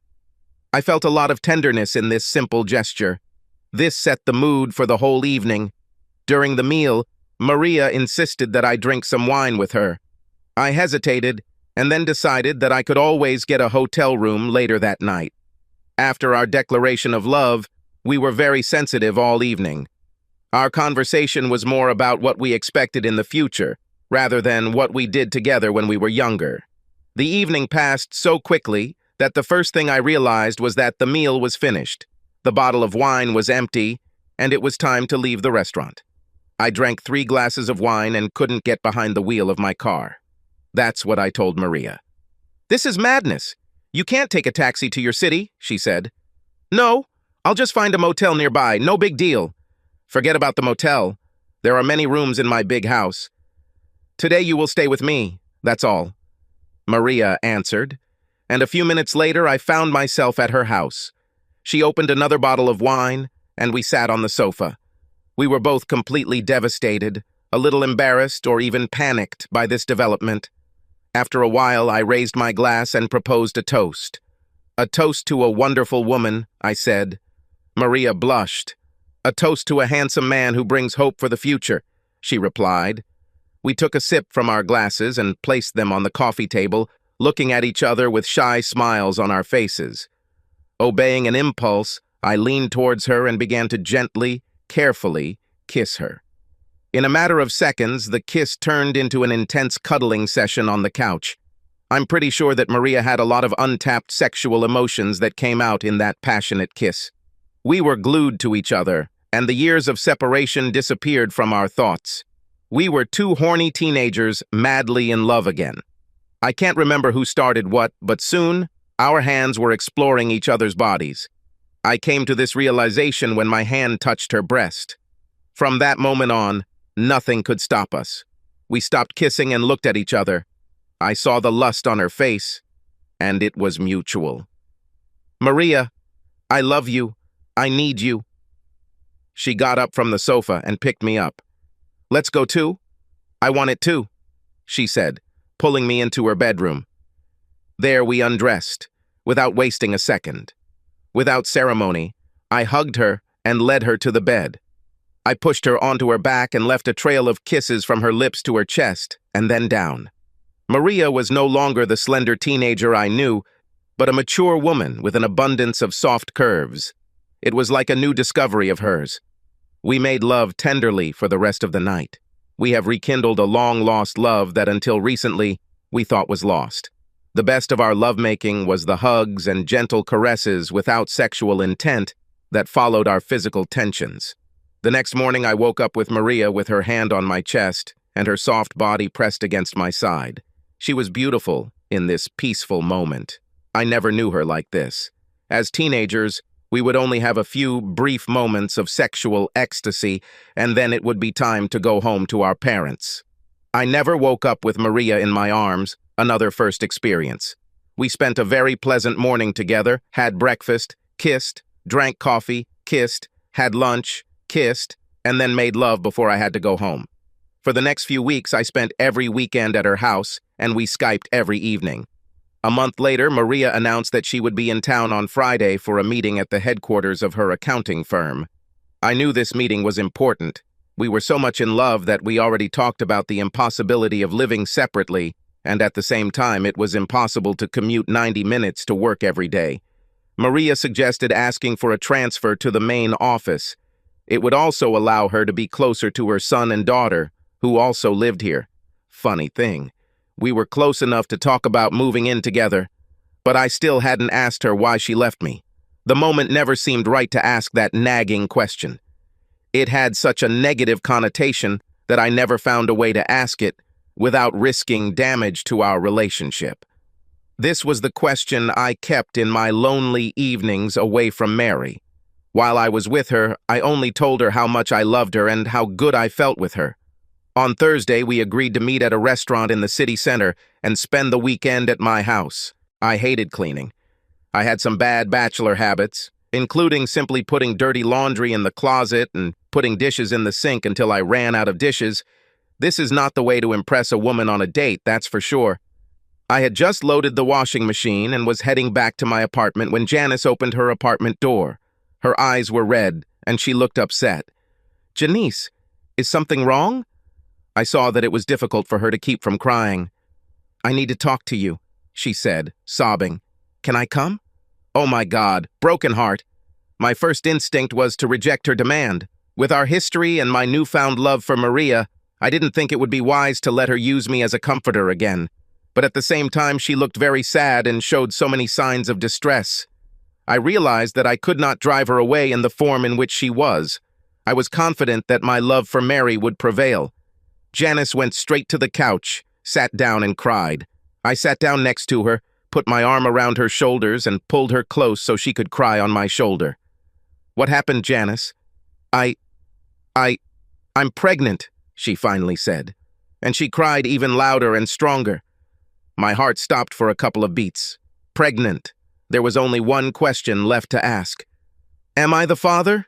I felt a lot of tenderness in this simple gesture. This set the mood for the whole evening. During the meal, Maria insisted that I drink some wine with her. I hesitated and then decided that I could always get a hotel room later that night. After our declaration of love, we were very sensitive all evening. Our conversation was more about what we expected in the future, rather than what we did together when we were younger. The evening passed so quickly that the first thing I realized was that the meal was finished, the bottle of wine was empty, and it was time to leave the restaurant. I drank 3 glasses of wine and couldn't get behind the wheel of my car. That's what I told Maria. This is madness. You can't take a taxi to your city, she said. No, I'll just find a motel nearby, no big deal. Forget about the motel. There are many rooms in my big house. Today you will stay with me, that's all. Maria answered, and a few minutes later I found myself at her house. She opened another bottle of wine, and we sat on the sofa. We were both completely devastated, a little embarrassed or even panicked by this development. After a while, I raised my glass and proposed a toast. A toast to a wonderful woman, I said. Maria blushed. A toast to a handsome man who brings hope for the future, she replied. We took a sip from our glasses and placed them on the coffee table, looking at each other with shy smiles on our faces. Obeying an impulse, I leaned towards her and began to gently, carefully kiss her. In a matter of seconds, the kiss turned into an intense cuddling session on the couch. I'm pretty sure that Maria had a lot of untapped sexual emotions that came out in that passionate kiss. We were glued to each other, and the years of separation disappeared from our thoughts. We were 2 horny teenagers madly in love again. I can't remember who started what, but soon, our hands were exploring each other's bodies. I came to this realization when my hand touched her breast. From that moment on, nothing could stop us. We stopped kissing and looked at each other. I saw the lust on her face, and it was mutual. Maria, I love you. I need you. She got up from the sofa and picked me up. Let's go too? I want it too, she said, pulling me into her bedroom. There we undressed, without wasting a second. Without ceremony, I hugged her and led her to the bed. I pushed her onto her back and left a trail of kisses from her lips to her chest, and then down. Maria was no longer the slender teenager I knew, but a mature woman with an abundance of soft curves. It was like a new discovery of hers. We made love tenderly for the rest of the night. We have rekindled a long-lost love that until recently we thought was lost. The best of our lovemaking was the hugs and gentle caresses without sexual intent that followed our physical tensions. The next morning I woke up with Maria with her hand on my chest and her soft body pressed against my side. She was beautiful in this peaceful moment. I never knew her like this. As teenagers, we would only have a few brief moments of sexual ecstasy, and then it would be time to go home to our parents. I never woke up with Maria in my arms, another first experience. We spent a very pleasant morning together, had breakfast, kissed, drank coffee, kissed, had lunch, kissed, and then made love before I had to go home. For the next few weeks, I spent every weekend at her house, and we Skyped every evening. A month later, Maria announced that she would be in town on Friday for a meeting at the headquarters of her accounting firm. I knew this meeting was important. We were so much in love that we already talked about the impossibility of living separately, and at the same time, it was impossible to commute 90 minutes to work every day. Maria suggested asking for a transfer to the main office. It would also allow her to be closer to her son and daughter, who also lived here. Funny thing, we were close enough to talk about moving in together, but I still hadn't asked her why she left me. The moment never seemed right to ask that nagging question. It had such a negative connotation that I never found a way to ask it without risking damage to our relationship. This was the question I kept in my lonely evenings away from Mary. While I was with her, I only told her how much I loved her and how good I felt with her. On Thursday, we agreed to meet at a restaurant in the city center and spend the weekend at my house. I hated cleaning. I had some bad bachelor habits, including simply putting dirty laundry in the closet and putting dishes in the sink until I ran out of dishes. This is not the way to impress a woman on a date, that's for sure. I had just loaded the washing machine and was heading back to my apartment when Janice opened her apartment door. Her eyes were red, and she looked upset. "Janice, is something wrong?" I saw that it was difficult for her to keep from crying. "I need to talk to you," she said, sobbing. "Can I come?" Oh my God, broken heart. My first instinct was to reject her demand. With our history and my newfound love for Maria, I didn't think it would be wise to let her use me as a comforter again. But at the same time, she looked very sad and showed so many signs of distress. I realized that I could not drive her away in the form in which she was. I was confident that my love for Mary would prevail. Janice went straight to the couch, sat down and cried. I sat down next to her, put my arm around her shoulders and pulled her close so she could cry on my shoulder. "What happened, Janice?" I'm pregnant," she finally said. And she cried even louder and stronger. My heart stopped for a couple of beats. Pregnant. There was only one question left to ask. "Am I the father?"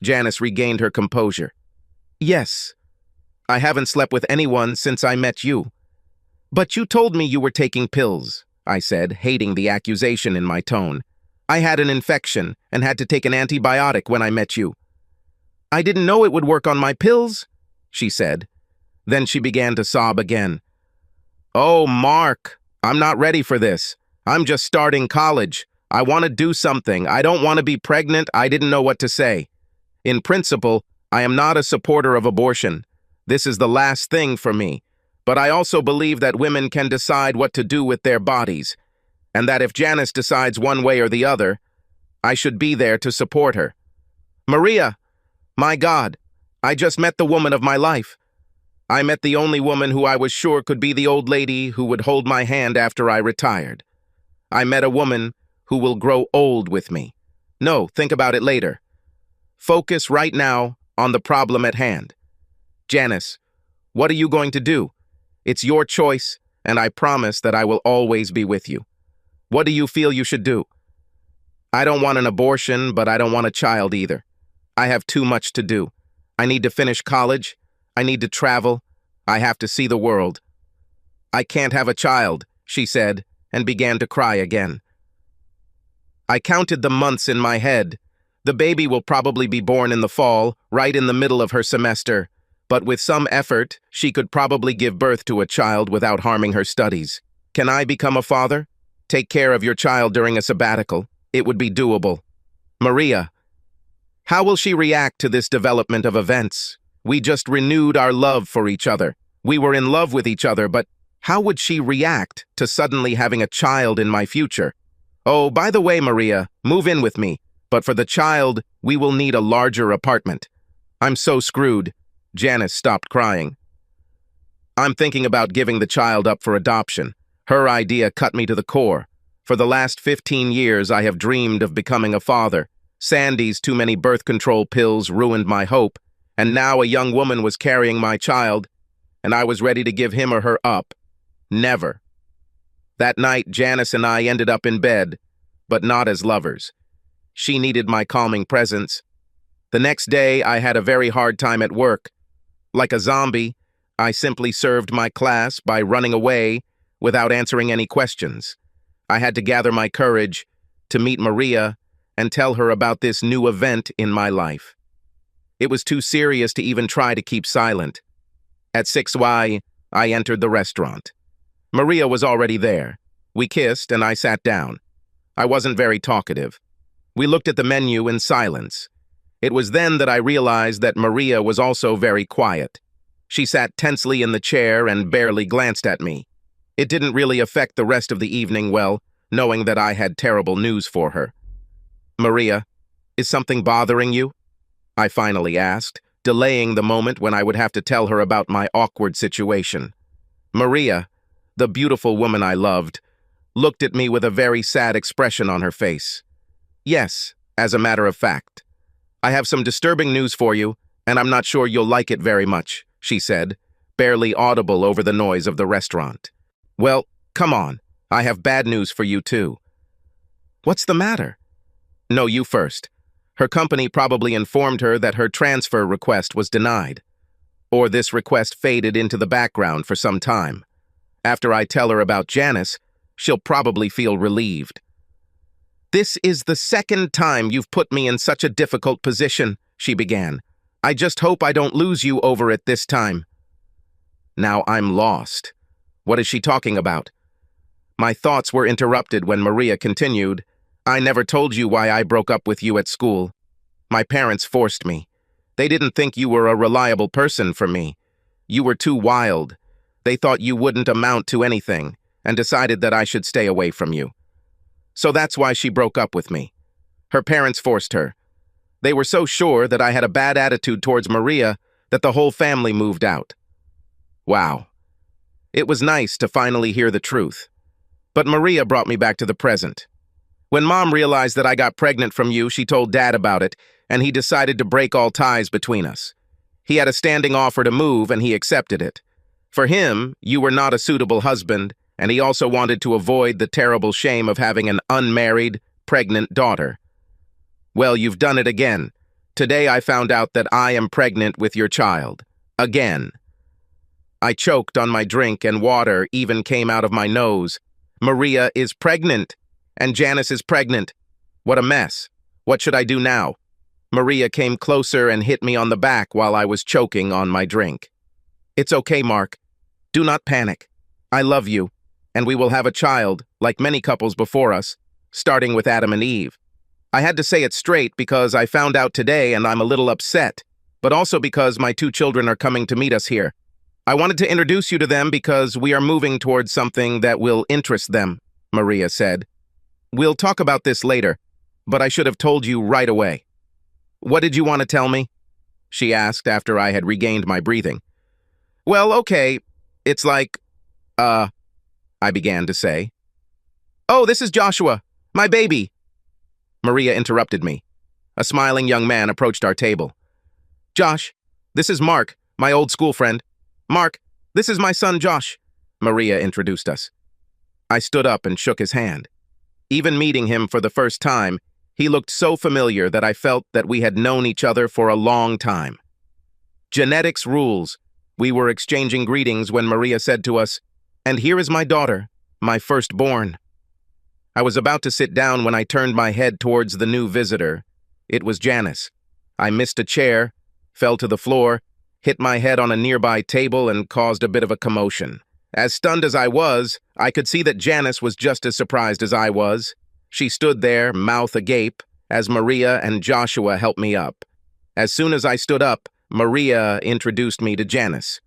Janice regained her composure. "Yes. I haven't slept with anyone since I met you." "But you told me you were taking pills," I said, hating the accusation in my tone. "I had an infection and had to take an antibiotic when I met you." "I didn't know it would work on my pills," she said. Then she began to sob again. "Oh, Mark, I'm not ready for this. I'm just starting college. I want to do something. I don't want to be pregnant." I didn't know what to say. In principle, I am not a supporter of abortion. This is the last thing for me. But I also believe that women can decide what to do with their bodies, and that if Janice decides one way or the other, I should be there to support her. "Maria, my God, I just met the woman of my life. I met the only woman who I was sure could be the old lady who would hold my hand after I retired. I met a woman who will grow old with me. No, think about it later. Focus right now on the problem at hand. Janice, what are you going to do? It's your choice, and I promise that I will always be with you. What do you feel you should do?" "I don't want an abortion, but I don't want a child either. I have too much to do. I need to finish college. I need to travel. I have to see the world." "I can't have a child," she said, and began to cry again. I counted the months in my head. The baby will probably be born in the fall, right in the middle of her semester. But with some effort, she could probably give birth to a child without harming her studies. Can I become a father? Take care of your child during a sabbatical. It would be doable. Maria, how will she react to this development of events? We just renewed our love for each other. We were in love with each other, but how would she react to suddenly having a child in my future? Oh, by the way, Maria, move in with me. But for the child, we will need a larger apartment. I'm so screwed. Janice stopped crying. I'm thinking about giving the child up for adoption. Her idea cut me to the core. For the last 15 years, I have dreamed of becoming a father. Sandy's too many birth control pills ruined my hope, and now a young woman was carrying my child, and I was ready to give him or her up. Never. That night, Janice and I ended up in bed, but not as lovers. She needed my calming presence. The next day, I had a very hard time at work. Like a zombie, I simply served my class by running away without answering any questions. I had to gather my courage to meet Maria and tell her about this new event in my life. It was too serious to even try to keep silent. At 6Y, I entered the restaurant. Maria was already there. We kissed and I sat down. I wasn't very talkative. We looked at the menu in silence. It was then that I realized that Maria was also very quiet. She sat tensely in the chair and barely glanced at me. It didn't really affect the rest of the evening well, knowing that I had terrible news for her. Maria, is something bothering you? I finally asked, delaying the moment when I would have to tell her about my awkward situation. Maria, the beautiful woman I loved, looked at me with a very sad expression on her face. "Yes, as a matter of fact. I have some disturbing news for you, and I'm not sure you'll like it very much," she said, barely audible over the noise of the restaurant. "Well, come on. I have bad news for you, too." "What's the matter?" "No, you first. Her company probably informed her that her transfer request was denied. Or this request faded into the background for some time. After I tell her about Janice, she'll probably feel relieved." "This is the second time you've put me in such a difficult position," she began. "I just hope I don't lose you over it this time." Now I'm lost. What is she talking about? My thoughts were interrupted when Maria continued, "I never told you why I broke up with you at school. My parents forced me. They didn't think you were a reliable person for me. You were too wild. They thought you wouldn't amount to anything and decided that I should stay away from you. So that's why she broke up with me. Her parents forced her. They were so sure that I had a bad attitude towards Maria that the whole family moved out." Wow. It was nice to finally hear the truth. But Maria brought me back to the present. When Mom realized that I got pregnant from you, she told Dad about it, and he decided to break all ties between us. He had a standing offer to move, and he accepted it. For him, you were not a suitable husband, and he also wanted to avoid the terrible shame of having an unmarried, pregnant daughter. Well, you've done it again. Today I found out that I am pregnant with your child. Again. I choked on my drink and water even came out of my nose. Maria is pregnant, and Janice is pregnant. What a mess. What should I do now? Maria came closer and hit me on the back while I was choking on my drink. "It's okay, Mark. Do not panic. I love you, and we will have a child, like many couples before us, starting with Adam and Eve. I had to say it straight because I found out today and I'm a little upset, but also because my 2 children are coming to meet us here. I wanted to introduce you to them because we are moving towards something that will interest them," Maria said. "We'll talk about this later, but I should have told you right away." "What did you want to tell me?" she asked after I had regained my breathing. "Well, okay. It's like, I began to say. "Oh, this is Joshua, my baby." Maria interrupted me. A smiling young man approached our table. "Josh, this is Mark, my old school friend. Mark, this is my son Josh," Maria introduced us. I stood up and shook his hand. Even meeting him for the first time, he looked so familiar that I felt that we had known each other for a long time. Genetics rules. We were exchanging greetings when Maria said to us, "And here is my daughter, my firstborn." I was about to sit down when I turned my head towards the new visitor. It was Janice. I missed a chair, fell to the floor, hit my head on a nearby table, and caused a bit of a commotion. As stunned as I was, I could see that Janice was just as surprised as I was. She stood there, mouth agape, as Maria and Joshua helped me up. As soon as I stood up, Maria introduced me to Janice.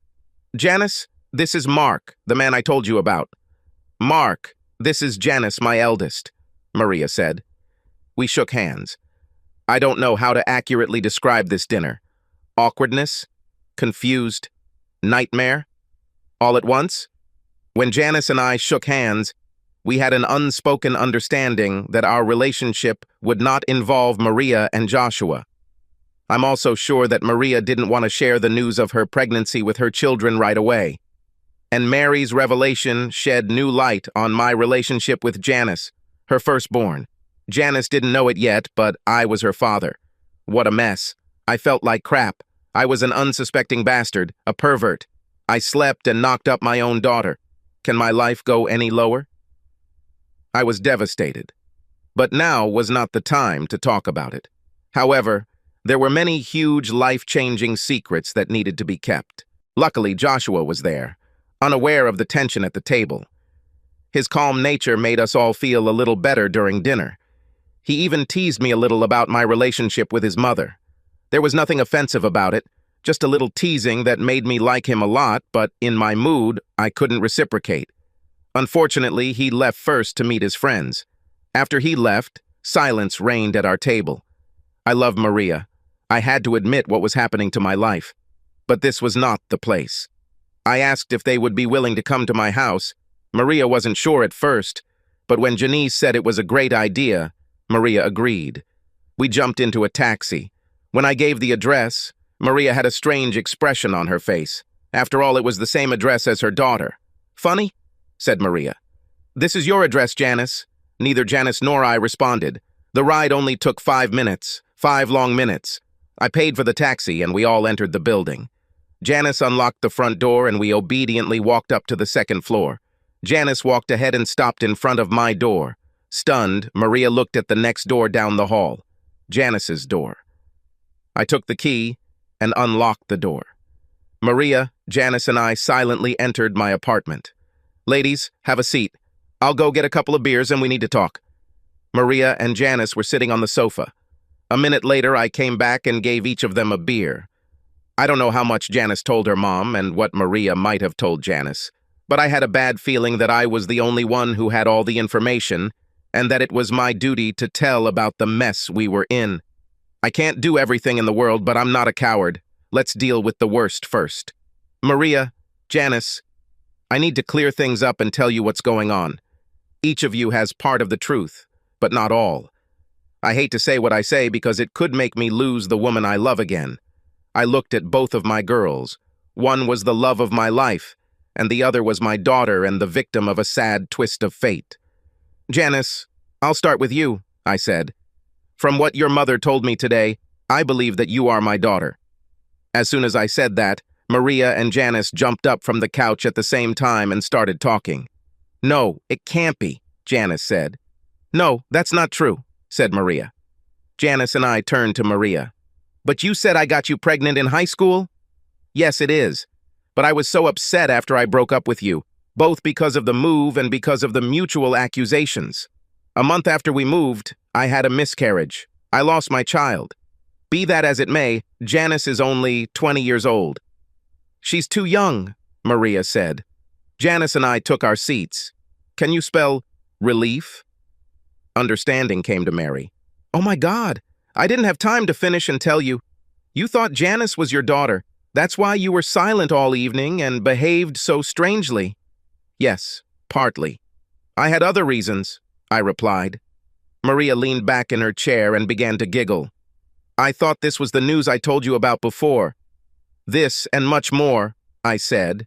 "Janice, this is Mark, the man I told you about." "Mark, this is Janice, my eldest," Maria said. We shook hands. I don't know how to accurately describe this dinner. Awkwardness? Confused? Nightmare? All at once? When Janice and I shook hands, we had an unspoken understanding that our relationship would not involve Maria and Joshua. I'm also sure that Maria didn't want to share the news of her pregnancy with her children right away. And Mary's revelation shed new light on my relationship with Janice, her firstborn. Janice didn't know it yet, but I was her father. What a mess. I felt like crap. I was an unsuspecting bastard, a pervert. I slept and knocked up my own daughter. Can my life go any lower? I was devastated. But now was not the time to talk about it. However, there were many huge life-changing secrets that needed to be kept. Luckily, Joshua was there, unaware of the tension at the table. His calm nature made us all feel a little better during dinner. He even teased me a little about my relationship with his mother. There was nothing offensive about it, just a little teasing that made me like him a lot, but in my mood, I couldn't reciprocate. Unfortunately, he left first to meet his friends. After he left, silence reigned at our table. I loved Maria. I had to admit what was happening to my life. But this was not the place. I asked if they would be willing to come to my house. Maria wasn't sure at first, but when Janice said it was a great idea, Maria agreed. We jumped into a taxi. When I gave the address, Maria had a strange expression on her face. After all, it was the same address as her daughter. "Funny?" said Maria. "This is your address, Janice." Neither Janice nor I responded. The ride only took 5 minutes, 5 long minutes. I paid for the taxi and we all entered the building. Janice unlocked the front door and we obediently walked up to the second floor. Janice walked ahead and stopped in front of my door. Stunned, Maria looked at the next door down the hall. Janice's door. I took the key and unlocked the door. Maria, Janice, and I silently entered my apartment. "Ladies, have a seat. I'll go get a couple of beers and we need to talk." Maria and Janice were sitting on the sofa. A minute later, I came back and gave each of them a beer. I don't know how much Janice told her mom and what Maria might have told Janice, but I had a bad feeling that I was the only one who had all the information and that it was my duty to tell about the mess we were in. I can't do everything in the world, but I'm not a coward. Let's deal with the worst first. Maria, Janice, I need to clear things up and tell you what's going on. Each of you has part of the truth, but not all. I hate to say what I say because it could make me lose the woman I love again. I looked at both of my girls. One was the love of my life, and the other was my daughter and the victim of a sad twist of fate. "Janice, I'll start with you," I said. "From what your mother told me today, I believe that you are my daughter." As soon as I said that, Maria and Janice jumped up from the couch at the same time and started talking. "No, it can't be," Janice said. "No, that's not true," said Maria. Janice and I turned to Maria. "But you said I got you pregnant in high school?" "Yes, it is. But I was so upset after I broke up with you, both because of the move and because of the mutual accusations. A month after we moved, I had a miscarriage. I lost my child. Be that as it may, Janice is only 20 years old." "She's too young," Maria said. Janice and I took our seats. "Can you spell relief?" Understanding came to Mary. "Oh my God, I didn't have time to finish and tell you. You thought Janice was your daughter. That's why you were silent all evening and behaved so strangely." "Yes, partly. I had other reasons," I replied. Maria leaned back in her chair and began to giggle. "I thought this was the news I told you about before." "This and much more," I said.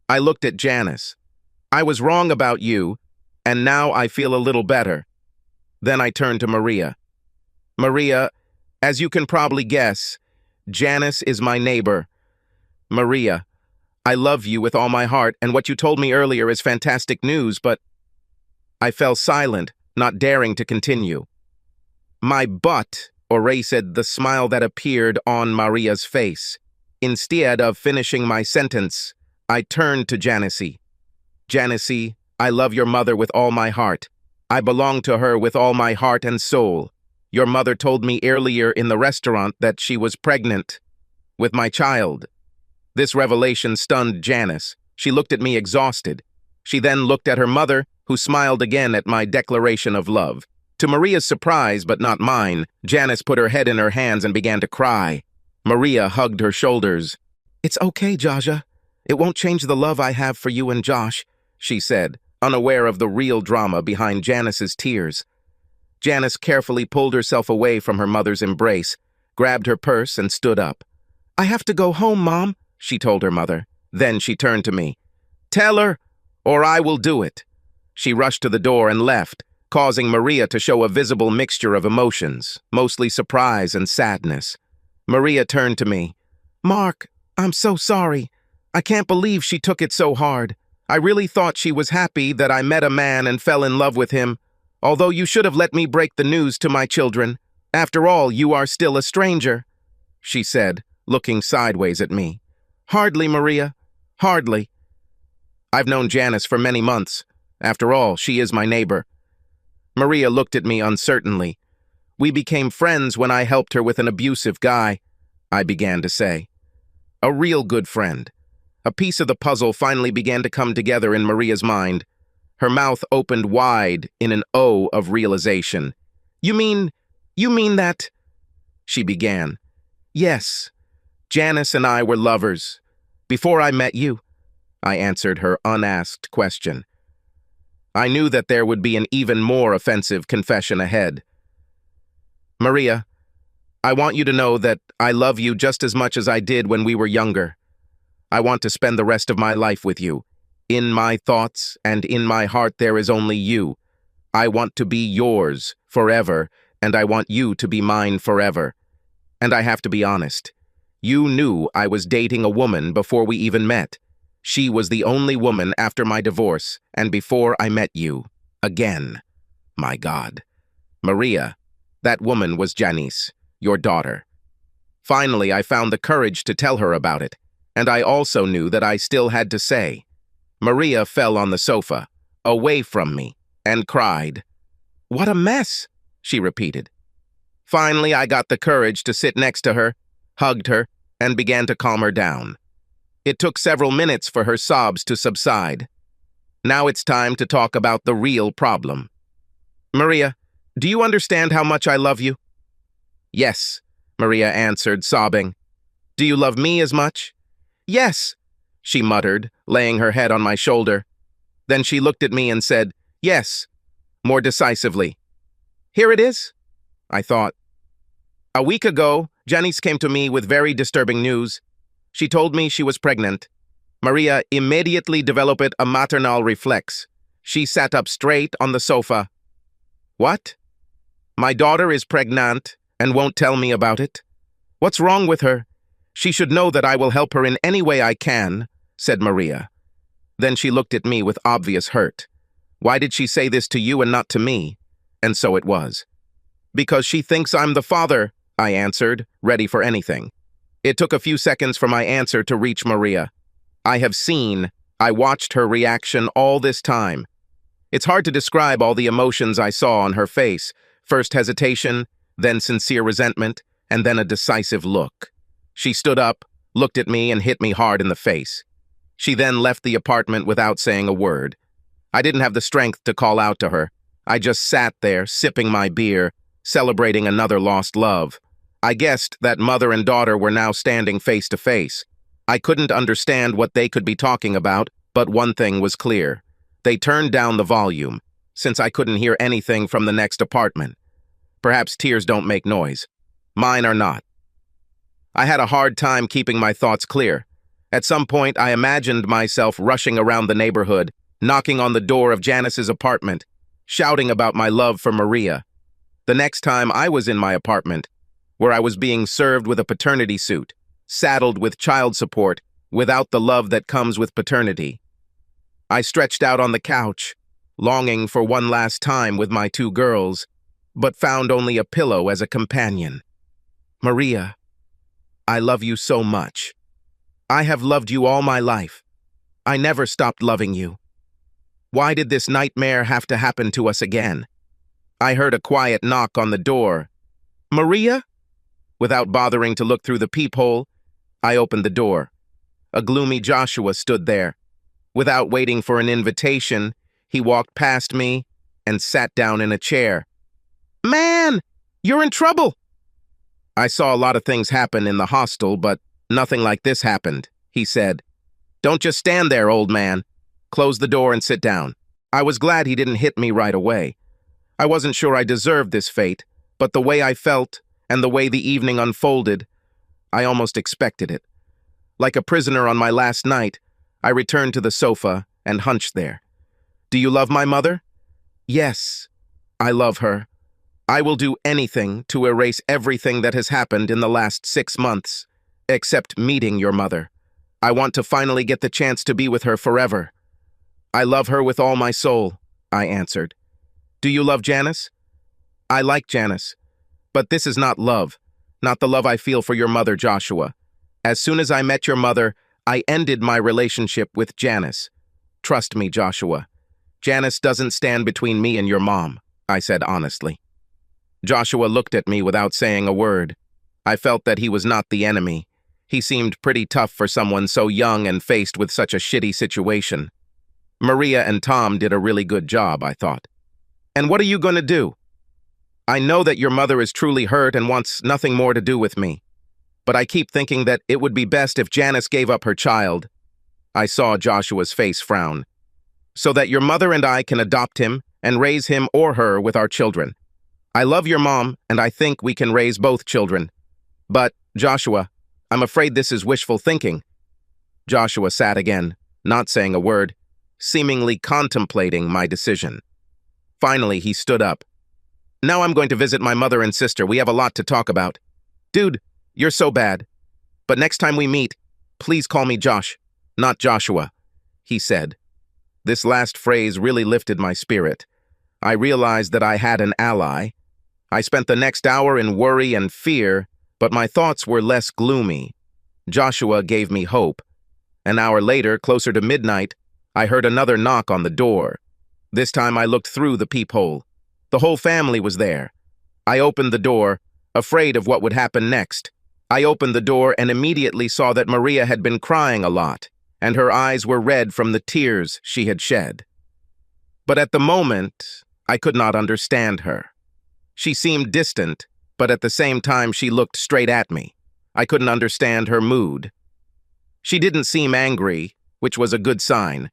I looked at Janice. "I was wrong about you, and now I feel a little better." Then I turned to Maria. "Maria, as you can probably guess, Janice is my neighbor. Maria, I love you with all my heart, and what you told me earlier is fantastic news, but..." I fell silent, not daring to continue. "My butt," erased the smile that appeared on Maria's face. Instead of finishing my sentence, I turned to Janice. "Janice, I love your mother with all my heart. I belong to her with all my heart and soul. Your mother told me earlier in the restaurant that she was pregnant with my child." This revelation stunned Janice. She looked at me exhausted. She then looked at her mother, who smiled again at my declaration of love. To Maria's surprise, but not mine, Janice put her head in her hands and began to cry. Maria hugged her shoulders. "It's okay, Jaja. It won't change the love I have for you and Josh," she said, unaware of the real drama behind Janice's tears. Janice carefully pulled herself away from her mother's embrace, grabbed her purse, and stood up. "I have to go home, Mom," she told her mother. Then she turned to me. "Tell her, or I will do it." She rushed to the door and left, causing Maria to show a visible mixture of emotions, mostly surprise and sadness. Maria turned to me. "Mark, I'm so sorry. I can't believe she took it so hard. I really thought she was happy that I met a man and fell in love with him, although you should have let me break the news to my children. After all, you are still a stranger," she said, looking sideways at me. "Hardly, Maria. Hardly. I've known Janice for many months. After all, she is my neighbor." Maria looked at me uncertainly. "We became friends when I helped her with an abusive guy," I began to say. A real good friend. A piece of the puzzle finally began to come together in Maria's mind. Her mouth opened wide in an O of realization. You mean that..." she began. "Yes. Janice and I were lovers. Before I met you," I answered her unasked question. I knew that there would be an even more offensive confession ahead. Maria, I want you to know that I love you just as much as I did when we were younger. I want to spend the rest of my life with you. In my thoughts and in my heart there is only you. I want to be yours forever, and I want you to be mine forever. And I have to be honest. You knew I was dating a woman before we even met. She was the only woman after my divorce and before I met you. Again. My God. Maria, that woman was Janice, your daughter. Finally, I found the courage to tell her about it, and I also knew that I still had to say. Maria fell on the sofa, away from me, and cried. "What a mess," she repeated. Finally, I got the courage to sit next to her, hugged her, and began to calm her down. It took several minutes for her sobs to subside. Now it's time to talk about the real problem. Maria, do you understand how much I love you? Yes, Maria answered, sobbing. Do you love me as much? Yes, she muttered, laying her head on my shoulder. Then she looked at me and said, yes, more decisively. Here it is, I thought. A week ago, Janice came to me with very disturbing news. She told me she was pregnant. Maria immediately developed a maternal reflex. She sat up straight on the sofa. What? My daughter is pregnant and won't tell me about it? What's wrong with her? She should know that I will help her in any way I can, said Maria. Then she looked at me with obvious hurt. Why did she say this to you and not to me? And so it was. Because she thinks I'm the father, I answered, ready for anything. It took a few seconds for my answer to reach Maria. I watched her reaction all this time. It's hard to describe all the emotions I saw on her face. First hesitation, then sincere resentment, and then a decisive look. She stood up, looked at me, and hit me hard in the face. She then left the apartment without saying a word. I didn't have the strength to call out to her. I just sat there, sipping my beer, celebrating another lost love. I guessed that mother and daughter were now standing face to face. I couldn't understand what they could be talking about, but one thing was clear. They turned down the volume, since I couldn't hear anything from the next apartment. Perhaps tears don't make noise. Mine are not. I had a hard time keeping my thoughts clear. At some point, I imagined myself rushing around the neighborhood, knocking on the door of Janice's apartment, shouting about my love for Maria. The next time I was in my apartment, where I was being served with a paternity suit, saddled with child support, without the love that comes with paternity. I stretched out on the couch, longing for one last time with my two girls, but found only a pillow as a companion. Maria, I love you so much. I have loved you all my life. I never stopped loving you. Why did this nightmare have to happen to us again? I heard a quiet knock on the door. Maria? Without bothering to look through the peephole, I opened the door. A gloomy Joshua stood there. Without waiting for an invitation, he walked past me and sat down in a chair. Man, you're in trouble! I saw a lot of things happen in the hostel, but nothing like this happened, he said. Don't just stand there, old man. Close the door and sit down. I was glad he didn't hit me right away. I wasn't sure I deserved this fate, but the way I felt and the way the evening unfolded, I almost expected it. Like a prisoner on my last night, I returned to the sofa and hunched there. Do you love my mother? Yes, I love her. I will do anything to erase everything that has happened in the last 6 months, except meeting your mother. I want to finally get the chance to be with her forever. I love her with all my soul, I answered. Do you love Janice? I like Janice, but this is not love, not the love I feel for your mother, Joshua. As soon as I met your mother, I ended my relationship with Janice. Trust me, Joshua. Janice doesn't stand between me and your mom, I said honestly. Joshua looked at me without saying a word. I felt that he was not the enemy. He seemed pretty tough for someone so young and faced with such a shitty situation. Maria and Tom did a really good job, I thought. And what are you going to do? I know that your mother is truly hurt and wants nothing more to do with me. But I keep thinking that it would be best if Janice gave up her child. I saw Joshua's face frown. so that your mother and I can adopt him and raise him or her with our children. I love your mom, and I think we can raise both children. But, Joshua, I'm afraid this is wishful thinking. Joshua sat again, not saying a word, seemingly contemplating my decision. Finally, he stood up. Now I'm going to visit my mother and sister. We have a lot to talk about. Dude, you're so bad. But next time we meet, please call me Josh, not Joshua, he said. This last phrase really lifted my spirit. I realized that I had an ally. I spent the next hour in worry and fear, but my thoughts were less gloomy. Joshua gave me hope. An hour later, closer to midnight, I heard another knock on the door. This time I looked through the peephole. The whole family was there. I opened the door, afraid of what would happen next. I opened the door and immediately saw that Maria had been crying a lot, and her eyes were red from the tears she had shed. But at the moment, I could not understand her. She seemed distant, but at the same time she looked straight at me. I couldn't understand her mood. She didn't seem angry, which was a good sign.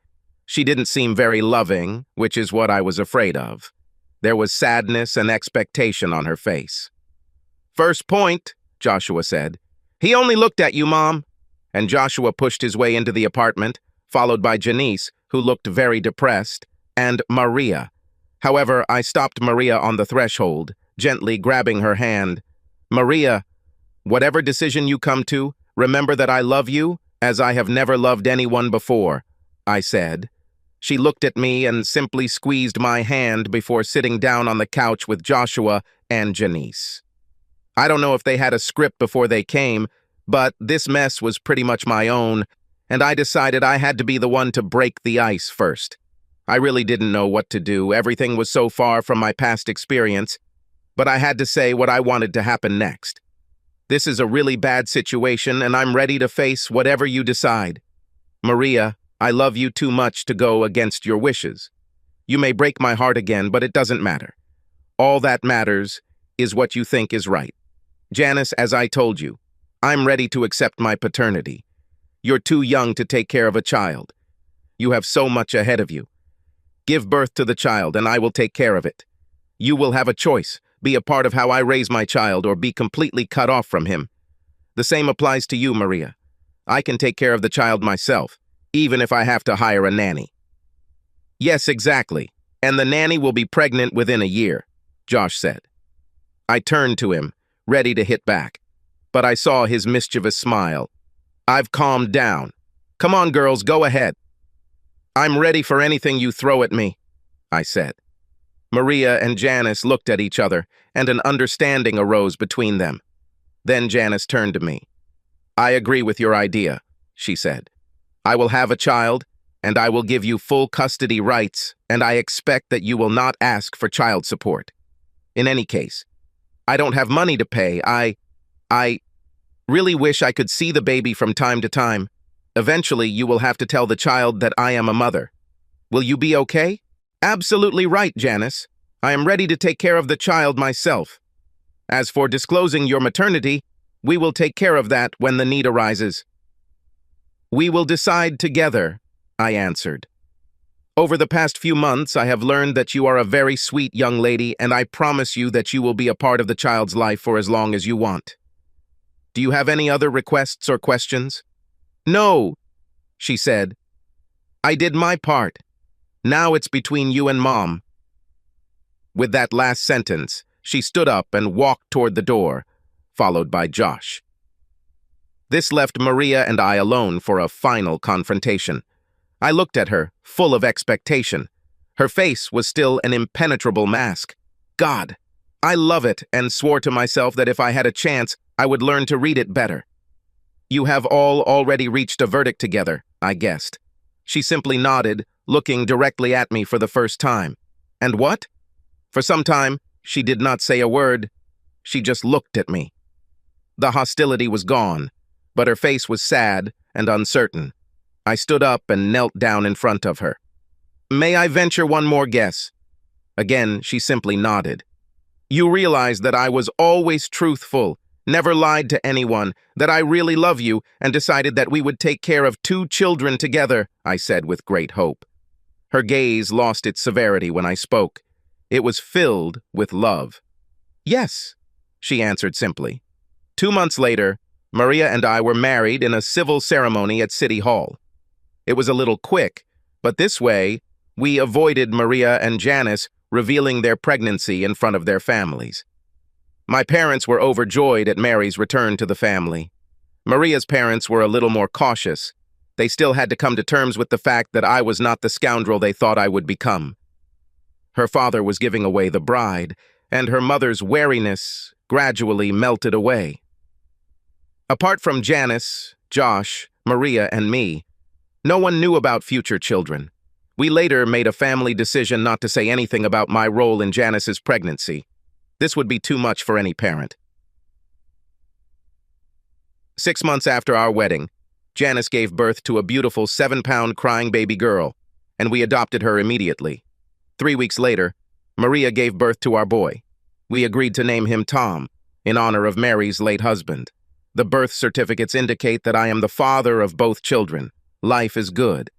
She didn't seem very loving, which is what I was afraid of. There was sadness and expectation on her face. First point, Joshua said. He only looked at you, Mom. And Joshua pushed his way into the apartment, followed by Janice, who looked very depressed, and Maria. However, I stopped Maria on the threshold, gently grabbing her hand. Maria, whatever decision you come to, remember that I love you as I have never loved anyone before, I said. She looked at me and simply squeezed my hand before sitting down on the couch with Joshua and Janice. I don't know if they had a script before they came, but this mess was pretty much my own, and I decided I had to be the one to break the ice first. I really didn't know what to do. Everything was so far from my past experience, but I had to say what I wanted to happen next. This is a really bad situation, and I'm ready to face whatever you decide. Maria, I love you too much to go against your wishes. You may break my heart again, but it doesn't matter. All that matters is what you think is right. Janice, as I told you, I'm ready to accept my paternity. You're too young to take care of a child. You have so much ahead of you. Give birth to the child, and I will take care of it. You will have a choice, be a part of how I raise my child or be completely cut off from him. The same applies to you, Maria. I can take care of the child myself, even if I have to hire a nanny. Yes, exactly, and the nanny will be pregnant within a year, Josh said. I turned to him, ready to hit back, but I saw his mischievous smile. I've calmed down. Come on, girls, go ahead. I'm ready for anything you throw at me, I said. Maria and Janice looked at each other, and an understanding arose between them. Then Janice turned to me. I agree with your idea, she said. I will have a child, and I will give you full custody rights, and I expect that you will not ask for child support. In any case, I don't have money to pay. I really wish I could see the baby from time to time. Eventually, you will have to tell the child that I am a mother. Will you be okay? Absolutely right, Janice. I am ready to take care of the child myself. As for disclosing your maternity, we will take care of that when the need arises. We will decide together, I answered. Over the past few months, I have learned that you are a very sweet young lady, and I promise you that you will be a part of the child's life for as long as you want. Do you have any other requests or questions? No, she said. I did my part. Now it's between you and Mom. With that last sentence, she stood up and walked toward the door, followed by Josh. This left Maria and I alone for a final confrontation. I looked at her, full of expectation. Her face was still an impenetrable mask. God, I love it, and swore to myself that if I had a chance, I would learn to read it better. You have all already reached a verdict together, I guessed. She simply nodded, looking directly at me for the first time. And what? For some time, she did not say a word. She just looked at me. The hostility was gone, but her face was sad and uncertain. I stood up and knelt down in front of her. May I venture one more guess? Again, she simply nodded. You realize that I was always truthful, never lied to anyone, that I really love you, and decided that we would take care of 2 children together, I said with great hope. Her gaze lost its severity when I spoke. It was filled with love. "Yes," she answered simply. 2 months later, Maria and I were married in a civil ceremony at City Hall. It was a little quick, but this way, we avoided Maria and Janice revealing their pregnancy in front of their families. My parents were overjoyed at Mary's return to the family. Maria's parents were a little more cautious. They still had to come to terms with the fact that I was not the scoundrel they thought I would become. Her father was giving away the bride, and her mother's wariness gradually melted away. Apart from Janice, Josh, Maria, and me, no one knew about future children. We later made a family decision not to say anything about my role in Janice's pregnancy. This would be too much for any parent. 6 months after our wedding, Janice gave birth to a beautiful 7-pound crying baby girl, and we adopted her immediately. 3 weeks later, Maria gave birth to our boy. We agreed to name him Tom, in honor of Mary's late husband. The birth certificates indicate that I am the father of both children. Life is good.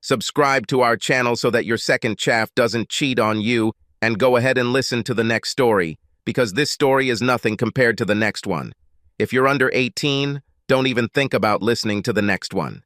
Subscribe to our channel so that your second chaff doesn't cheat on you, and go ahead and listen to the next story, because this story is nothing compared to the next one. If you're under 18, don't even think about listening to the next one.